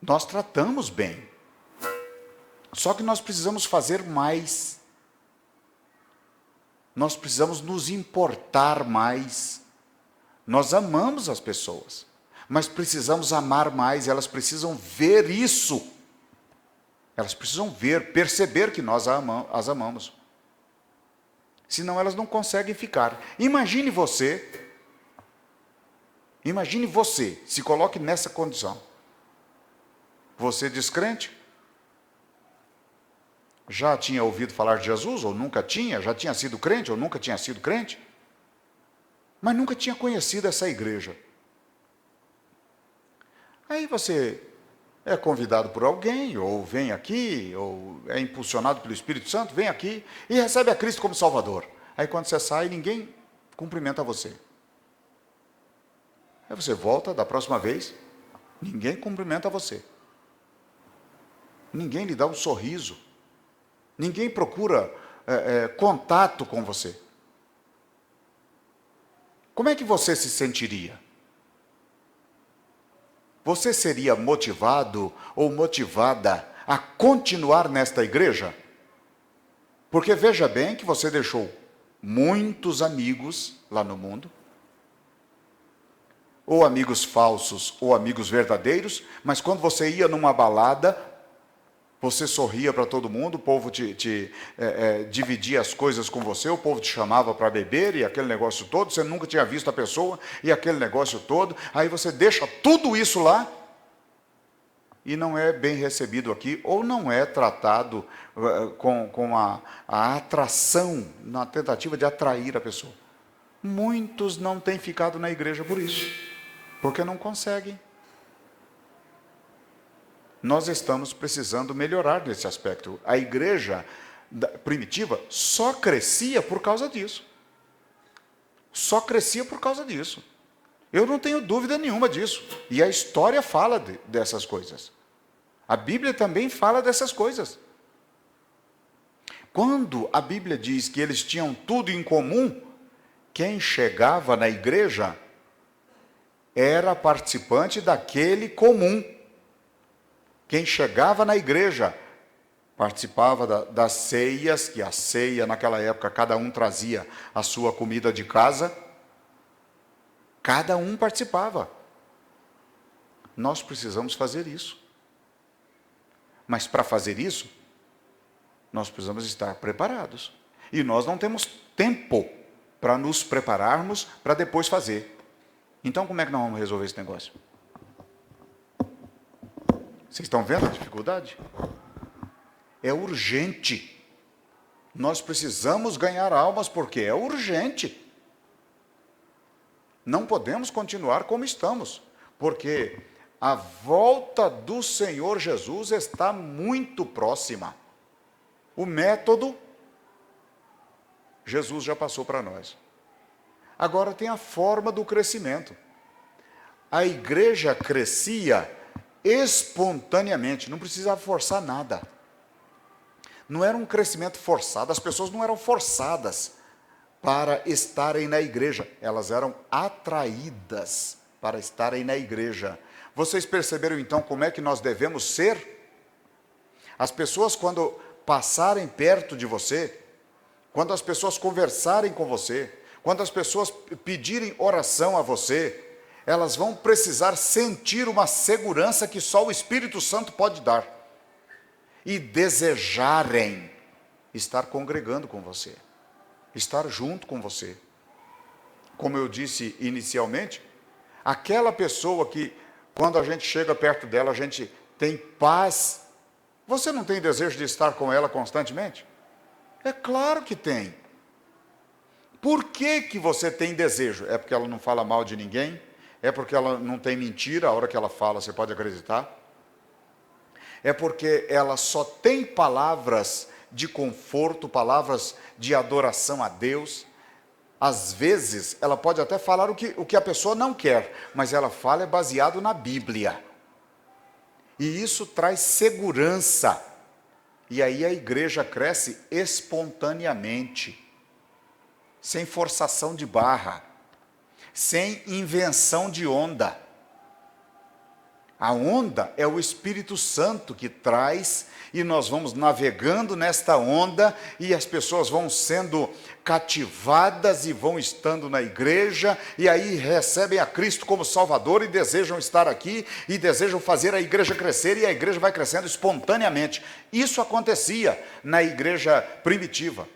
Nós tratamos bem, só que nós precisamos fazer mais. Nós precisamos nos importar mais. Nós amamos as pessoas, mas precisamos amar mais. Elas precisam ver isso. Elas precisam ver, perceber que nós as amamos. Senão elas não conseguem ficar. Imagine você, se coloque nessa condição. Você descrente? Já tinha ouvido falar de Jesus ou nunca tinha? Já tinha sido crente ou nunca tinha sido crente? Mas nunca tinha conhecido essa igreja. Aí você é convidado por alguém, ou vem aqui, ou é impulsionado pelo Espírito Santo, vem aqui e recebe a Cristo como Salvador. Aí quando você sai, ninguém cumprimenta você. Aí você volta da próxima vez, ninguém cumprimenta você. Ninguém lhe dá um sorriso. Ninguém procura contato com você. Como é que você se sentiria? Você seria motivado ou motivada a continuar nesta igreja? Porque veja bem que você deixou muitos amigos lá no mundo, ou amigos falsos, ou amigos verdadeiros, mas quando você ia numa balada, você sorria para todo mundo, o povo dividia as coisas com você, o povo te chamava para beber, e aquele negócio todo, você nunca tinha visto a pessoa, e aquele negócio todo, aí você deixa tudo isso lá, e não é bem recebido aqui, ou não é tratado com a atração, na tentativa de atrair a pessoa. Muitos não têm ficado na igreja por isso, porque não conseguem. Nós estamos precisando melhorar nesse aspecto. A igreja primitiva só crescia por causa disso. Só crescia por causa disso. Eu não tenho dúvida nenhuma disso. E a história fala dessas coisas. A Bíblia também fala dessas coisas. Quando a Bíblia diz que eles tinham tudo em comum, quem chegava na igreja era participante daquele comum. Quem chegava na igreja participava das ceias, que a ceia naquela época cada um trazia a sua comida de casa. Cada um participava. Nós precisamos fazer isso. Mas para fazer isso, nós precisamos estar preparados. E nós não temos tempo para nos prepararmos para depois fazer. Então, como é que nós vamos resolver esse negócio? Vocês estão vendo a dificuldade? É urgente. Nós precisamos ganhar almas porque é urgente. Não podemos continuar como estamos, porque a volta do Senhor Jesus está muito próxima. O método, Jesus já passou para nós. Agora tem a forma do crescimento. A igreja crescia espontaneamente, não precisava forçar nada. Não era um crescimento forçado, as pessoas não eram forçadas para estarem na igreja, elas eram atraídas para estarem na igreja. Vocês perceberam então como é que nós devemos ser? As pessoas, quando passarem perto de você, quando as pessoas conversarem com você, quando as pessoas pedirem oração a você, elas vão precisar sentir uma segurança que só o Espírito Santo pode dar e desejarem estar congregando com você, estar junto com você. Como eu disse inicialmente, aquela pessoa que, quando a gente chega perto dela, a gente tem paz. Você não tem desejo de estar com ela constantemente? É claro que tem. Por que você tem desejo? É porque ela não fala mal de ninguém? É porque ela não tem mentira, a hora que ela fala você pode acreditar? É porque ela só tem palavras de conforto, palavras de adoração a Deus? Às vezes, ela pode até falar o que a pessoa não quer, mas ela fala baseado na Bíblia. E isso traz segurança. E aí a igreja cresce espontaneamente, sem forçação de barra, sem invenção de onda. A onda é o Espírito Santo que traz, e nós vamos navegando nesta onda, e as pessoas vão sendo cativadas e vão estando na igreja, e aí recebem a Cristo como Salvador, e desejam estar aqui, e desejam fazer a igreja crescer, e a igreja vai crescendo espontaneamente. Isso acontecia na igreja primitiva.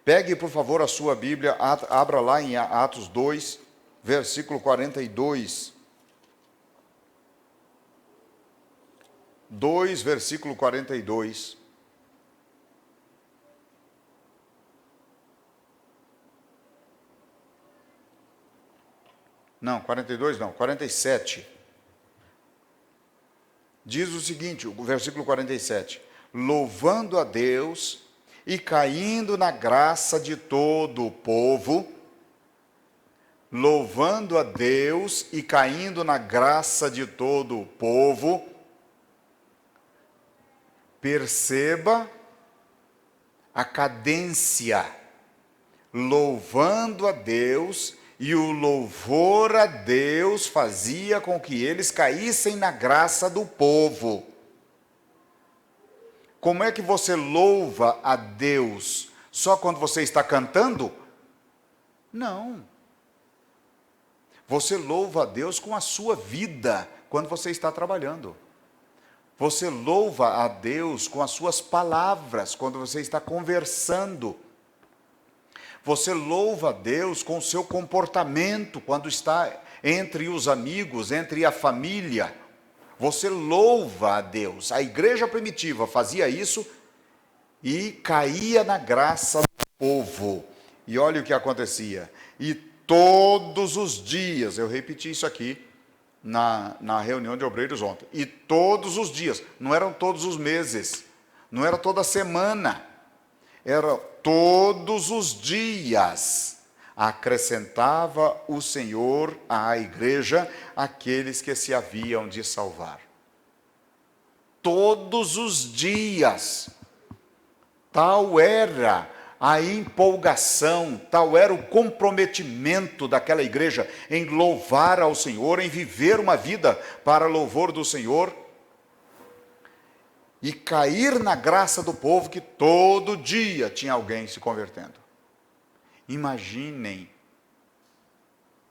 Pegue, por favor, a sua Bíblia, abra lá em Atos 2, versículo 42. 2, versículo 42. Não, 42 não, 47. Diz o seguinte, o versículo 47. Louvando a Deus e caindo na graça de todo o povo. Louvando a Deus e caindo na graça de todo o povo. Perceba a cadência, louvando a Deus, e o louvor a Deus fazia com que eles caíssem na graça do povo. Como é que você louva a Deus? Só quando você está cantando? Não. Você louva a Deus com a sua vida, quando você está trabalhando. Você louva a Deus com as suas palavras, quando você está conversando. Você louva a Deus com o seu comportamento, quando está entre os amigos, entre a família. Você louva a Deus. A igreja primitiva fazia isso e caía na graça do povo. E olha o que acontecia. E todos os dias, eu repeti isso aqui, na reunião de obreiros ontem, e todos os dias, não eram todos os meses, não era toda semana, era todos os dias, acrescentava o Senhor à igreja aqueles que se haviam de salvar. todos os dias. Tal era a empolgação, tal era o comprometimento daquela igreja em louvar ao Senhor, em viver uma vida para louvor do Senhor, e cair na graça do povo que todo dia tinha alguém se convertendo. Imaginem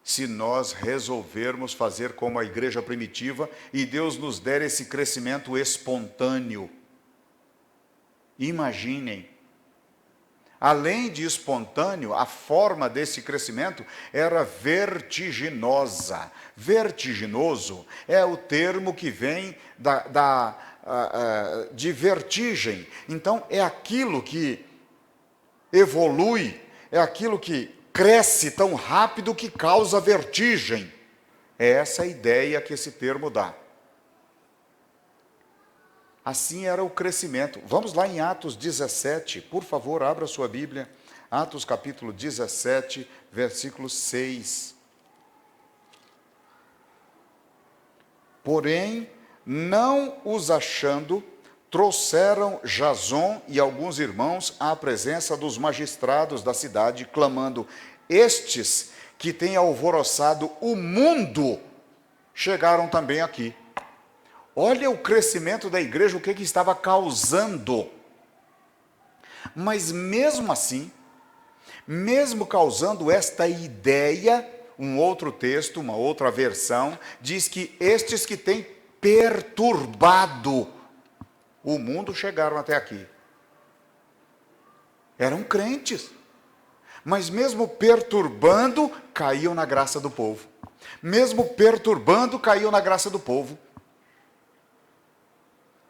se nós resolvermos fazer como a igreja primitiva e Deus nos der esse crescimento espontâneo. Imaginem. Além de espontâneo, a forma desse crescimento era vertiginosa. Vertiginoso é o termo que vem de vertigem. Então, é aquilo que evolui, é aquilo que cresce tão rápido que causa vertigem. É essa a ideia que esse termo dá. Assim era o crescimento. Vamos lá em Atos 17, por favor, abra sua Bíblia. Atos capítulo 17, versículo 6. Porém, não os achando, trouxeram Jason e alguns irmãos à presença dos magistrados da cidade, clamando: estes que têm alvoroçado o mundo, chegaram também aqui. Olha o crescimento da igreja, o que estava causando. Mas mesmo assim, mesmo causando esta ideia, um outro texto, uma outra versão, diz que estes que têm perturbado o mundo chegaram até aqui. Eram crentes, mas mesmo perturbando, caíam na graça do povo. Mesmo perturbando, caíam na graça do povo.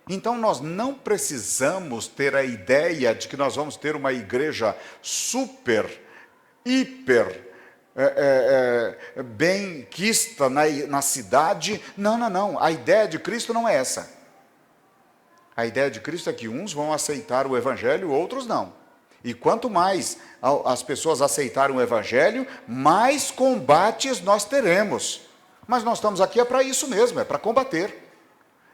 Então nós não precisamos ter a ideia de que nós vamos ter uma igreja super, hiper, bem-quista na cidade. Não. A ideia de Cristo não é essa. A ideia de Cristo é que uns vão aceitar o Evangelho, outros não. E quanto mais as pessoas aceitarem o Evangelho, mais combates nós teremos. Mas nós estamos aqui para isso mesmo, é para combater.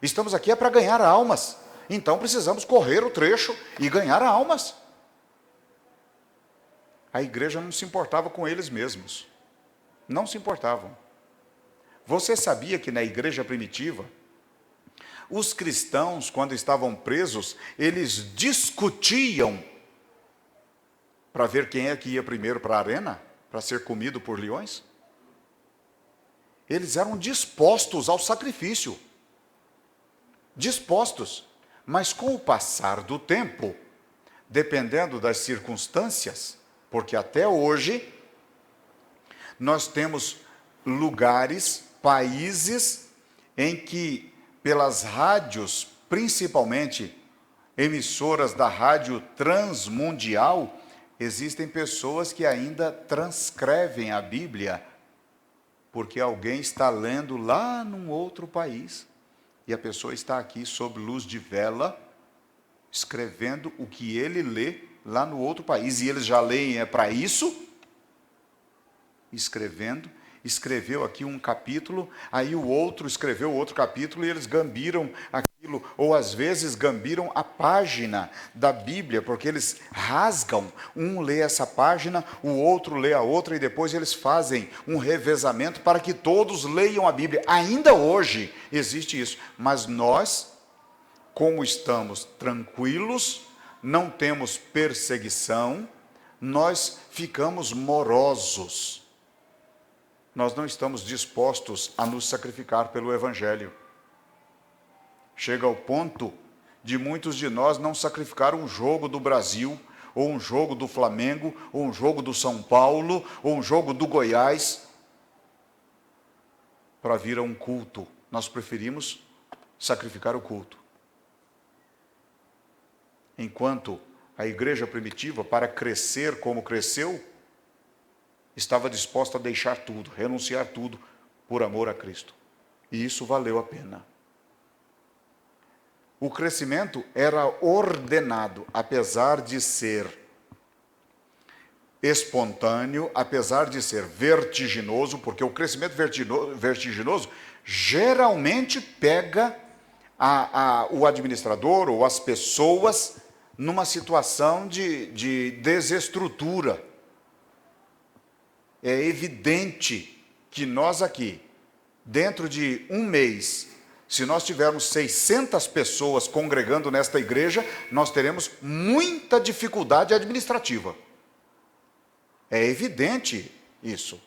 Estamos aqui para ganhar almas. Então precisamos correr o trecho e ganhar almas. A igreja não se importava com eles mesmos. Não se importavam. Você sabia que na igreja primitiva, os cristãos, quando estavam presos, eles discutiam para ver quem é que ia primeiro para a arena, para ser comido por leões? Eles eram dispostos ao sacrifício. Dispostos, mas com o passar do tempo, dependendo das circunstâncias, porque até hoje nós temos lugares, países em que pelas rádios, principalmente emissoras da rádio transmundial, existem pessoas que ainda transcrevem a Bíblia, porque alguém está lendo lá num outro país. E a pessoa está aqui sob luz de vela, escrevendo o que ele lê lá no outro país. E eles já leem para isso, escreveu aqui um capítulo, aí o outro escreveu outro capítulo e eles gambiram aquilo, ou às vezes gambiram a página da Bíblia, porque eles rasgam, um lê essa página, o outro lê a outra, e depois eles fazem um revezamento para que todos leiam a Bíblia. Ainda hoje existe isso, mas nós, como estamos tranquilos, não temos perseguição, nós ficamos morosos. Nós não estamos dispostos a nos sacrificar pelo Evangelho. Chega ao ponto de muitos de nós não sacrificar um jogo do Brasil, ou um jogo do Flamengo, ou um jogo do São Paulo, ou um jogo do Goiás, para vir a um culto. Nós preferimos sacrificar o culto. Enquanto a igreja primitiva, para crescer como cresceu, estava disposta a deixar tudo, renunciar tudo, por amor a Cristo. E isso valeu a pena. O crescimento era ordenado, apesar de ser espontâneo, apesar de ser vertiginoso, porque o crescimento vertiginoso geralmente pega o administrador ou as pessoas numa situação de desestrutura. É evidente que nós aqui, dentro de um mês, se nós tivermos 600 pessoas congregando nesta igreja, nós teremos muita dificuldade administrativa. É evidente isso,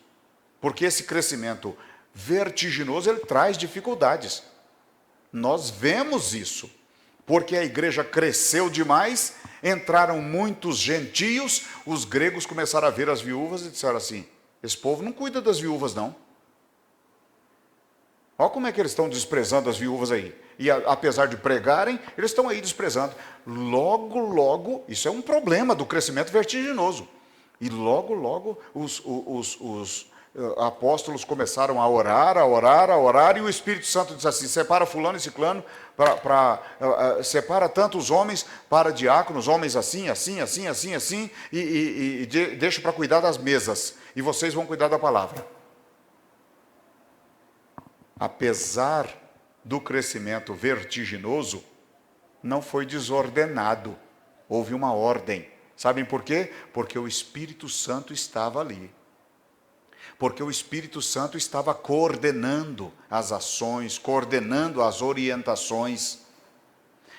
porque esse crescimento vertiginoso, ele traz dificuldades. Nós vemos isso, porque a igreja cresceu demais, entraram muitos gentios, os gregos começaram a ver as viúvas e disseram assim: esse povo não cuida das viúvas, não. Olha como é que eles estão desprezando as viúvas aí. E apesar de pregarem, eles estão aí desprezando. Logo, logo, isso é um problema do crescimento vertiginoso. E logo, logo, os apóstolos começaram a orar, e o Espírito Santo diz assim: separa fulano e ciclano, separa tantos homens para diáconos, homens assim, e deixa para cuidar das mesas, e vocês vão cuidar da palavra. Apesar do crescimento vertiginoso, não foi desordenado, houve uma ordem. Sabem por quê? Porque o Espírito Santo estava ali. Porque o Espírito Santo estava coordenando as ações, coordenando as orientações.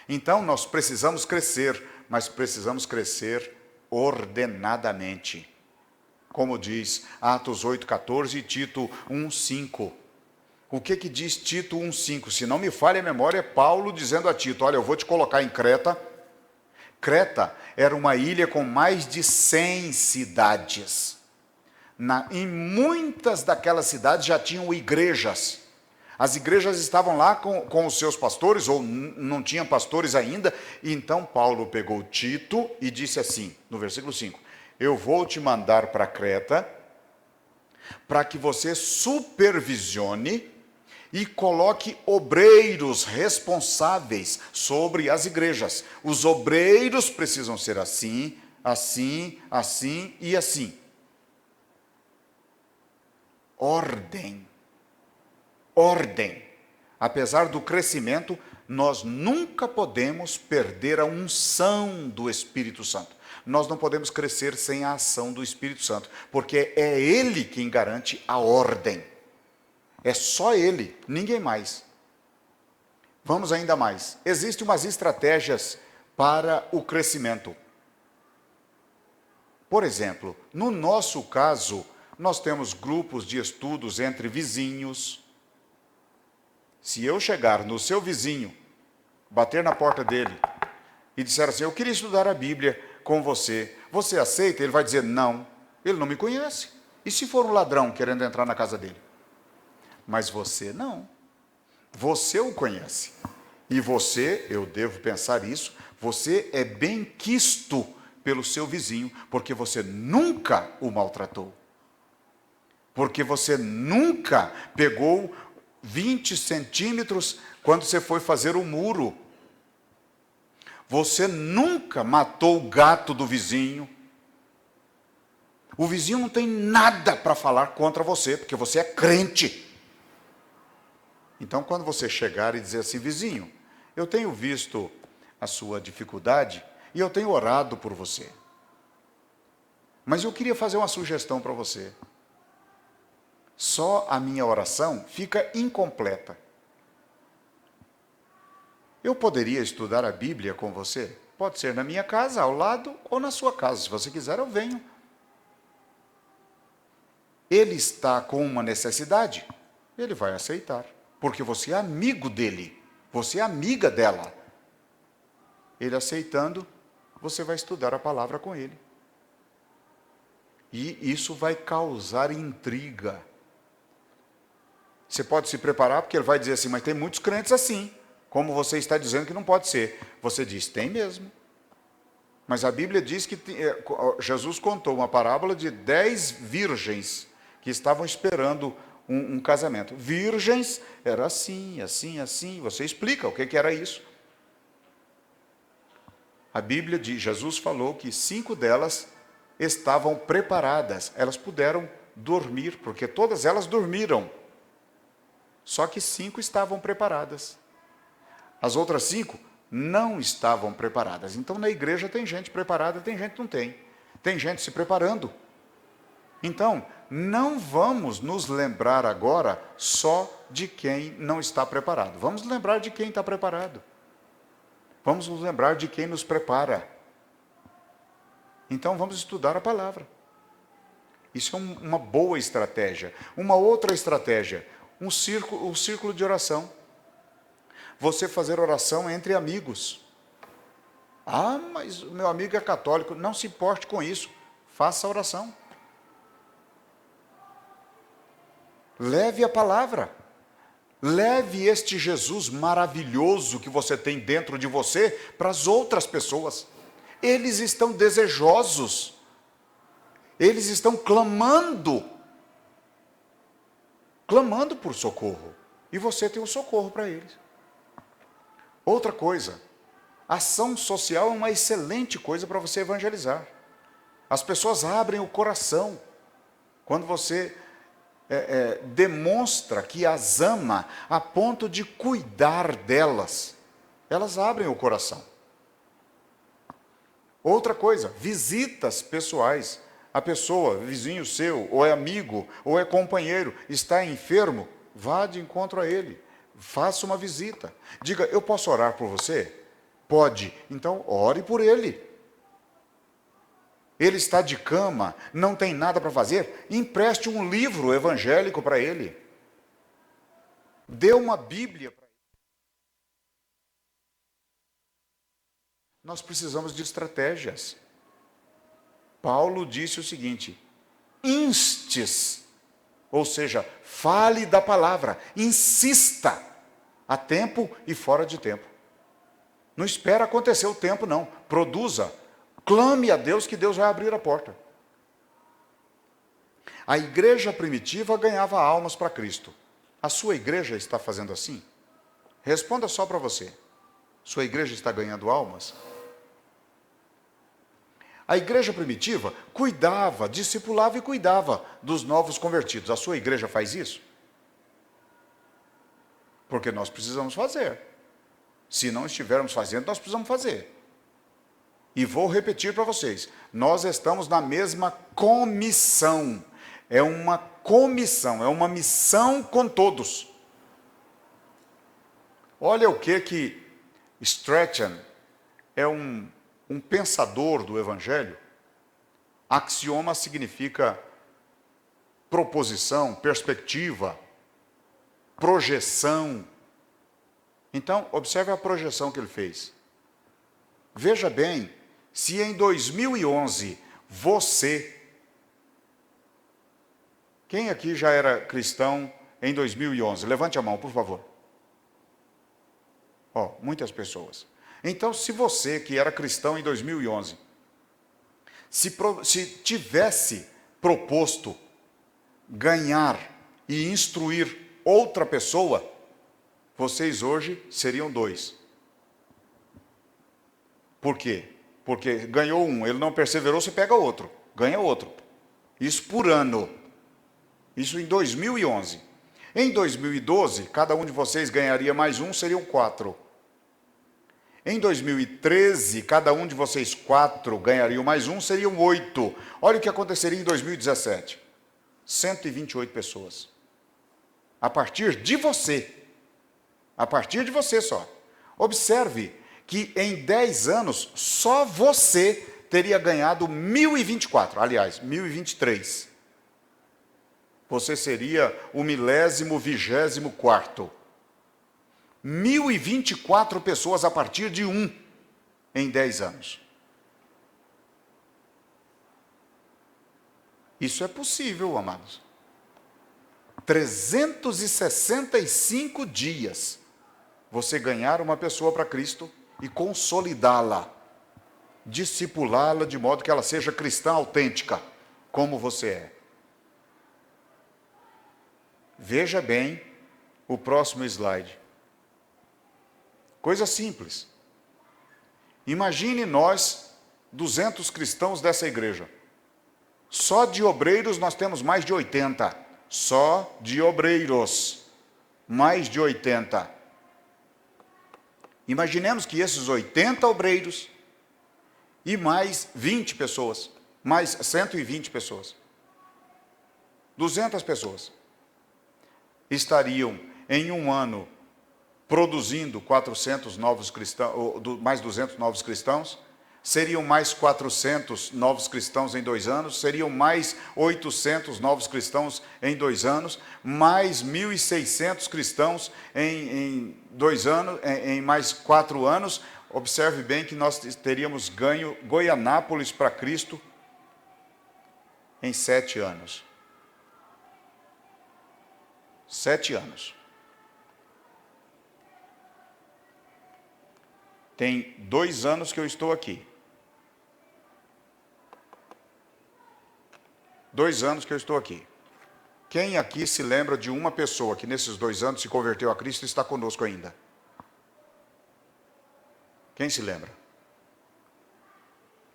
Então nós precisamos crescer, mas precisamos crescer ordenadamente. Como diz Atos 8,14 e Tito 1,5. O que diz Tito 1,5? Se não me falha a memória, é Paulo dizendo a Tito: olha, eu vou te colocar em Creta. Creta era uma ilha com mais de 100 cidades. Em muitas daquelas cidades já tinham igrejas. As igrejas estavam lá com os seus pastores, ou não tinham pastores ainda. E então Paulo pegou Tito e disse assim, no versículo 5: eu vou te mandar para Creta, para que você supervisione e coloque obreiros responsáveis sobre as igrejas. Os obreiros precisam ser assim, assim, assim e assim. Ordem. Ordem. Apesar do crescimento, nós nunca podemos perder a unção do Espírito Santo. Nós não podemos crescer sem a ação do Espírito Santo, porque é Ele quem garante a ordem. É só Ele, ninguém mais. Vamos ainda mais. Existem umas estratégias para o crescimento. Por exemplo, no nosso caso, nós temos grupos de estudos entre vizinhos. Se eu chegar no seu vizinho, bater na porta dele e disser assim: eu queria estudar a Bíblia com você, você aceita? Ele vai dizer: não, ele não me conhece. E se for um ladrão querendo entrar na casa dele? Mas você não. Você o conhece. E você, eu devo pensar isso, você é bem quisto pelo seu vizinho, porque você nunca o maltratou. Porque você nunca pegou 20 centímetros quando você foi fazer o muro. Você nunca matou o gato do vizinho. O vizinho não tem nada para falar contra você, porque você é crente. Então, quando você chegar e dizer assim: vizinho, eu tenho visto a sua dificuldade e eu tenho orado por você, mas eu queria fazer uma sugestão para você. Só a minha oração fica incompleta. Eu poderia estudar a Bíblia com você? Pode ser na minha casa, ao lado, ou na sua casa. Se você quiser, eu venho. Ele está com uma necessidade, ele vai aceitar, porque você é amigo dele, você é amiga dela. Ele aceitando, você vai estudar a palavra com ele. E isso vai causar intriga. Você pode se preparar, porque ele vai dizer assim: mas tem muitos crentes assim, como você está dizendo que não pode ser. Você diz: tem mesmo. Mas a Bíblia diz que Jesus contou uma parábola de 10 virgens que estavam esperando um casamento. Virgens era assim, assim, assim. Você explica o que era isso. A Bíblia diz, Jesus falou que 5 delas estavam preparadas. Elas puderam dormir, porque todas elas dormiram. Só que 5 estavam preparadas. As outras 5 não estavam preparadas. Então, na igreja tem gente preparada, tem gente que não tem. Tem gente se preparando. Então, não vamos nos lembrar agora só de quem não está preparado. Vamos lembrar de quem está preparado. Vamos nos lembrar de quem nos prepara. Então, vamos estudar a palavra. Isso é uma boa estratégia. Uma outra estratégia, um círculo de oração. Você fazer oração entre amigos. Ah, mas o meu amigo é católico. Não se importe com isso. Faça a oração. Leve a palavra. Leve este Jesus maravilhoso que você tem dentro de você para as outras pessoas. Eles estão desejosos. Eles estão clamando por socorro. E você tem o socorro para eles. Outra coisa, ação social é uma excelente coisa para você evangelizar. As pessoas abrem o coração. Quando você demonstra que as ama a ponto de cuidar delas, elas abrem o coração. Outra coisa, visitas pessoais. A pessoa, vizinho seu, ou é amigo, ou é companheiro, está enfermo, vá de encontro a ele. Faça uma visita. Diga, eu posso orar por você? Pode. Então, ore por ele. Ele está de cama, não tem nada para fazer? Empreste um livro evangélico para ele. Dê uma Bíblia para ele. Nós precisamos de estratégias. Paulo disse o seguinte: instes, ou seja, fale da palavra, insista, a tempo e fora de tempo. Não espera acontecer o tempo, não. Produza, clame a Deus que Deus vai abrir a porta. A igreja primitiva ganhava almas para Cristo. A sua igreja está fazendo assim? Responda só para você. Sua igreja está ganhando almas? A igreja primitiva cuidava, discipulava e cuidava dos novos convertidos. A sua igreja faz isso? Porque nós precisamos fazer. Se não estivermos fazendo, nós precisamos fazer. E vou repetir para vocês. Nós estamos na mesma comissão. É uma comissão, é uma missão com todos. Olha o que Strachan é um pensador do Evangelho. Axioma significa proposição, perspectiva, projeção. Então, observe a projeção que ele fez. Veja bem, se em 2011 você... Quem aqui já era cristão em 2011? Levante a mão, por favor. Muitas pessoas. Então, se você que era cristão em 2011, se tivesse proposto ganhar e instruir outra pessoa, vocês hoje seriam 2. Por quê? Porque ganhou um, ele não perseverou, você pega outro, ganha outro. Isso por ano. Isso em 2011. Em 2012, cada um de vocês ganharia mais um, seriam 4. Em 2013, cada um de vocês 4 ganhariam mais um, seriam 8. Olha o que aconteceria em 2017. 128 pessoas. A partir de você. A partir de você só. Observe que em 10 anos, só você teria ganhado 1024. Aliás, 1023. Você seria o 1024º. 1024 pessoas a partir de 1 em 10 anos. Isso é possível, amados. 365 dias você ganhar uma pessoa para Cristo e consolidá-la, discipulá-la de modo que ela seja cristã autêntica, como você é. Veja bem o próximo slide. Coisa simples. Imagine nós, 200 cristãos dessa igreja. Só de obreiros nós temos mais de 80. Só de obreiros. Mais de 80. Imaginemos que esses 80 obreiros e mais 20 pessoas, mais 120 pessoas, 200 pessoas, estariam em um ano produzindo 400 novos cristãos, ou mais 200 novos cristãos, seriam mais 400 novos cristãos em 2 anos, seriam mais 800 novos cristãos em 2 anos, mais 1.600 cristãos em 2 anos, em mais 4 anos. Observe bem que nós teríamos ganho Goianápolis para Cristo em 7 anos. 7 anos. Tem 2 anos que eu estou aqui. 2 anos que eu estou aqui. Quem aqui se lembra de uma pessoa que nesses 2 anos se converteu a Cristo e está conosco ainda? Quem se lembra?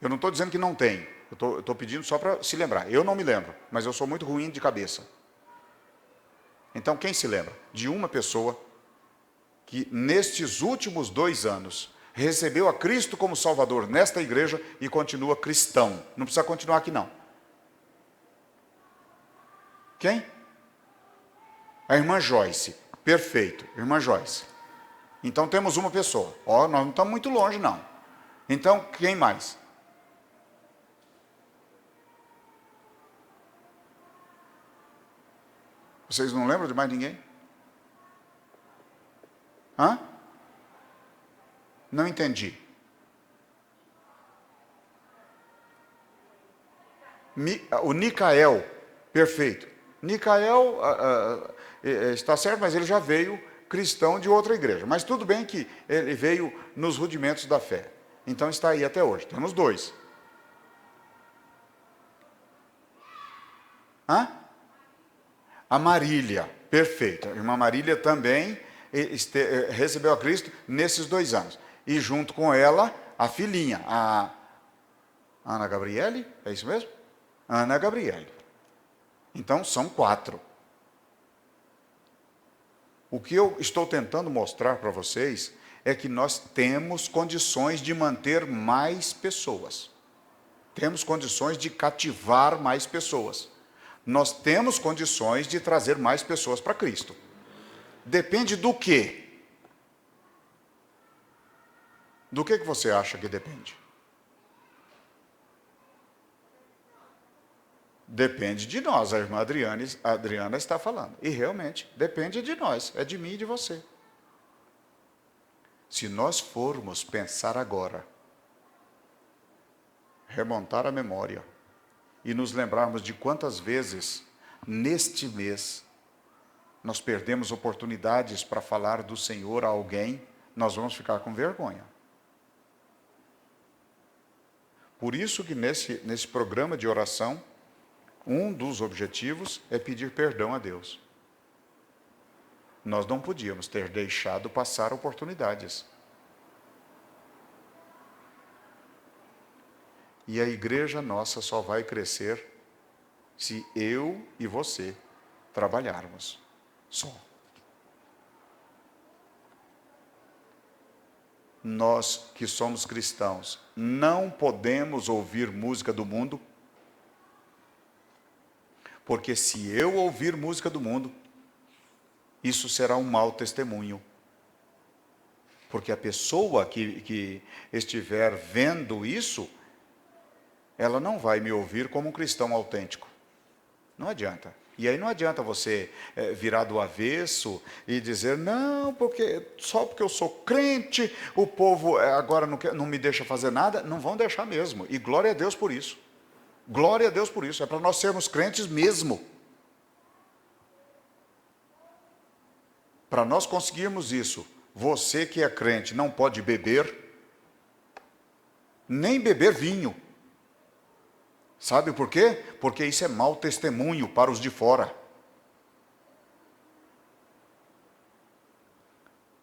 Eu não estou dizendo que não tem. Eu estou pedindo só para se lembrar. Eu não me lembro, mas eu sou muito ruim de cabeça. Então, quem se lembra de uma pessoa que nestes últimos 2 anos recebeu a Cristo como Salvador nesta igreja e continua cristão? Não precisa continuar aqui não. Quem? A irmã Joyce. Perfeito, irmã Joyce. Então temos uma pessoa. Nós não estamos muito longe não. Então, quem mais? Vocês não lembram de mais ninguém? Hã? Não entendi. O Nicael, perfeito. Nicael está certo, mas ele já veio cristão de outra igreja. Mas tudo bem que ele veio nos rudimentos da fé. Então está aí até hoje. Temos 2. Hã? A Marília, perfeito. A irmã Marília também recebeu a Cristo nesses 2 anos. E junto com ela, a filhinha, a Ana Gabriele, é isso mesmo? Ana Gabriele. Então, são 4. O que eu estou tentando mostrar para vocês é que nós temos condições de manter mais pessoas. Temos condições de cativar mais pessoas. Nós temos condições de trazer mais pessoas para Cristo. Depende do quê? Do que você acha que depende? Depende de nós, a irmã Adriana está falando. E realmente, depende de nós, é de mim e de você. Se nós formos pensar agora, remontar a memória, e nos lembrarmos de quantas vezes, neste mês, nós perdemos oportunidades para falar do Senhor a alguém, nós vamos ficar com vergonha. Por isso que nesse programa de oração, um dos objetivos é pedir perdão a Deus. Nós não podíamos ter deixado passar oportunidades. E a igreja nossa só vai crescer se eu e você trabalharmos. Só. Nós que somos cristãos, não podemos ouvir música do mundo, porque se eu ouvir música do mundo, isso será um mau testemunho. Porque a pessoa que estiver vendo isso, ela não vai me ouvir como um cristão autêntico. Não adianta. E aí não adianta você virar do avesso e dizer, não, só porque eu sou crente, o povo agora não me deixa fazer nada. Não vão deixar mesmo. E glória a Deus por isso. Glória a Deus por isso. É para nós sermos crentes mesmo. Para nós conseguirmos isso, você que é crente não pode beber, nem beber vinho. Sabe por quê? Porque isso é mau testemunho para os de fora.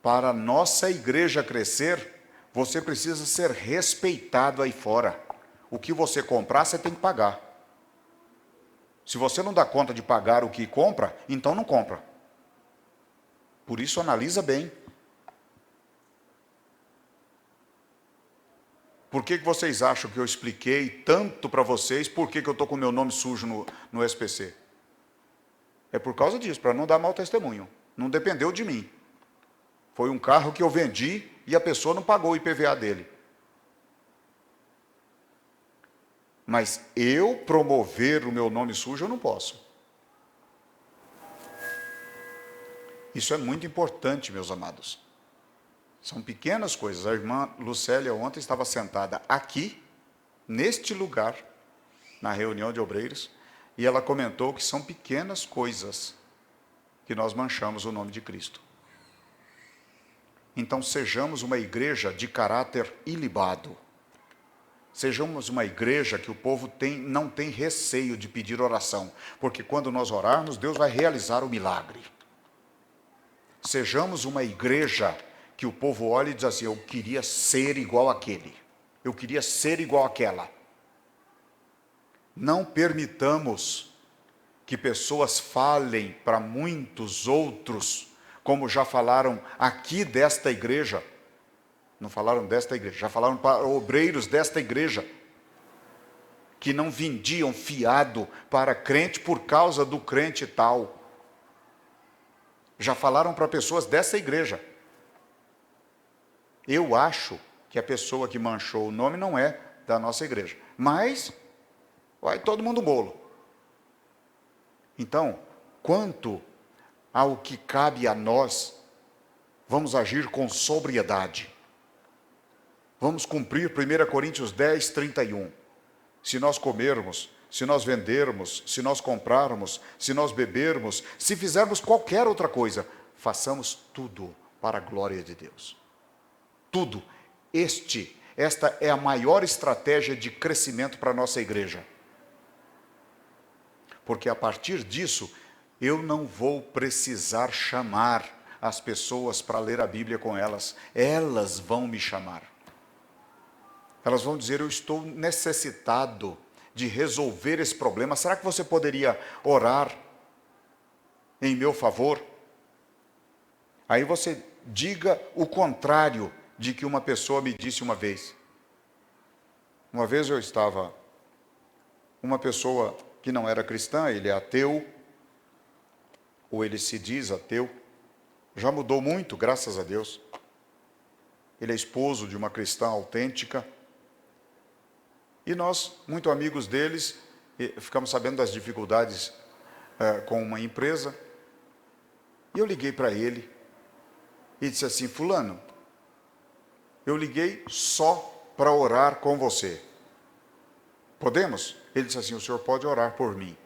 Para a nossa igreja crescer, você precisa ser respeitado aí fora. O que você comprar, você tem que pagar. Se você não dá conta de pagar o que compra, então não compra. Por isso, analisa bem. Por que vocês acham que eu expliquei tanto para vocês por que eu estou com o meu nome sujo no SPC? É por causa disso, para não dar mau testemunho. Não dependeu de mim. Foi um carro que eu vendi e a pessoa não pagou o IPVA dele. Mas eu promover o meu nome sujo, eu não posso. Isso é muito importante, meus amados. São pequenas coisas. A irmã Lucélia ontem estava sentada aqui, neste lugar, na reunião de obreiros, e ela comentou que são pequenas coisas que nós manchamos o nome de Cristo. Então, sejamos uma igreja de caráter ilibado. Sejamos uma igreja que o povo não tem receio de pedir oração, porque quando nós orarmos, Deus vai realizar o milagre. Sejamos uma igreja que o povo olha e diz assim: eu queria ser igual àquele, eu queria ser igual àquela. Não permitamos que pessoas falem para muitos outros, como já falaram aqui desta igreja. Não falaram desta igreja, já falaram para obreiros desta igreja, que não vendiam fiado para crente por causa do crente tal. Já falaram para pessoas dessa igreja. Eu acho que a pessoa que manchou o nome não é da nossa igreja, mas vai todo mundo bolo. Então, quanto ao que cabe a nós, vamos agir com sobriedade. Vamos cumprir 1 Coríntios 10, 31. Se nós comermos, se nós vendermos, se nós comprarmos, se nós bebermos, se fizermos qualquer outra coisa, façamos tudo para a glória de Deus. Tudo. Esta é a maior estratégia de crescimento para a nossa igreja. Porque a partir disso, eu não vou precisar chamar as pessoas para ler a Bíblia com elas. Elas vão me chamar. Elas vão dizer: eu estou necessitado de resolver esse problema. Será que você poderia orar em meu favor? Aí você diga o contrário de que uma pessoa me disse uma vez. Uma vez eu estava, uma pessoa que não era cristã, ele é ateu, ou ele se diz ateu, já mudou muito, graças a Deus. Ele é esposo de uma cristã autêntica. E nós, muito amigos deles, ficamos sabendo das dificuldades com uma empresa. E eu liguei para ele e disse assim: fulano, eu liguei só para orar com você. Podemos? Ele disse assim: o senhor pode orar por mim.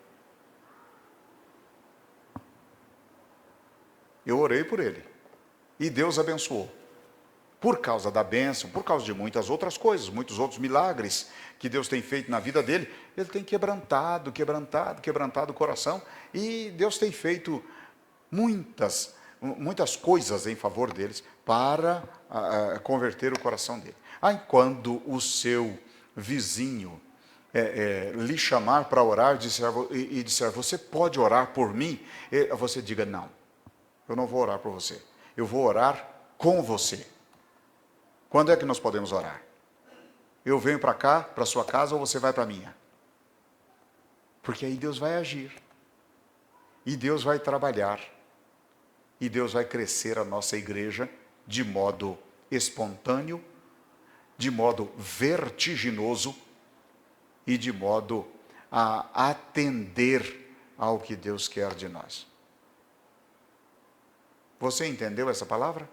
Eu orei por ele. E Deus abençoou. Por causa da bênção, por causa de muitas outras coisas, muitos outros milagres que Deus tem feito na vida dele, ele tem quebrantado o coração, e Deus tem feito muitas coisas em favor deles para converter o coração dele. Aí quando o seu vizinho lhe chamar para orar e disser: você pode orar por mim? Você diga: não, eu não vou orar por você, eu vou orar com você. Quando é que nós podemos orar? Eu venho para cá, para a sua casa, ou você vai para a minha? Porque aí Deus vai agir. E Deus vai trabalhar. E Deus vai crescer a nossa igreja de modo espontâneo, de modo vertiginoso e de modo a atender ao que Deus quer de nós. Você entendeu essa palavra?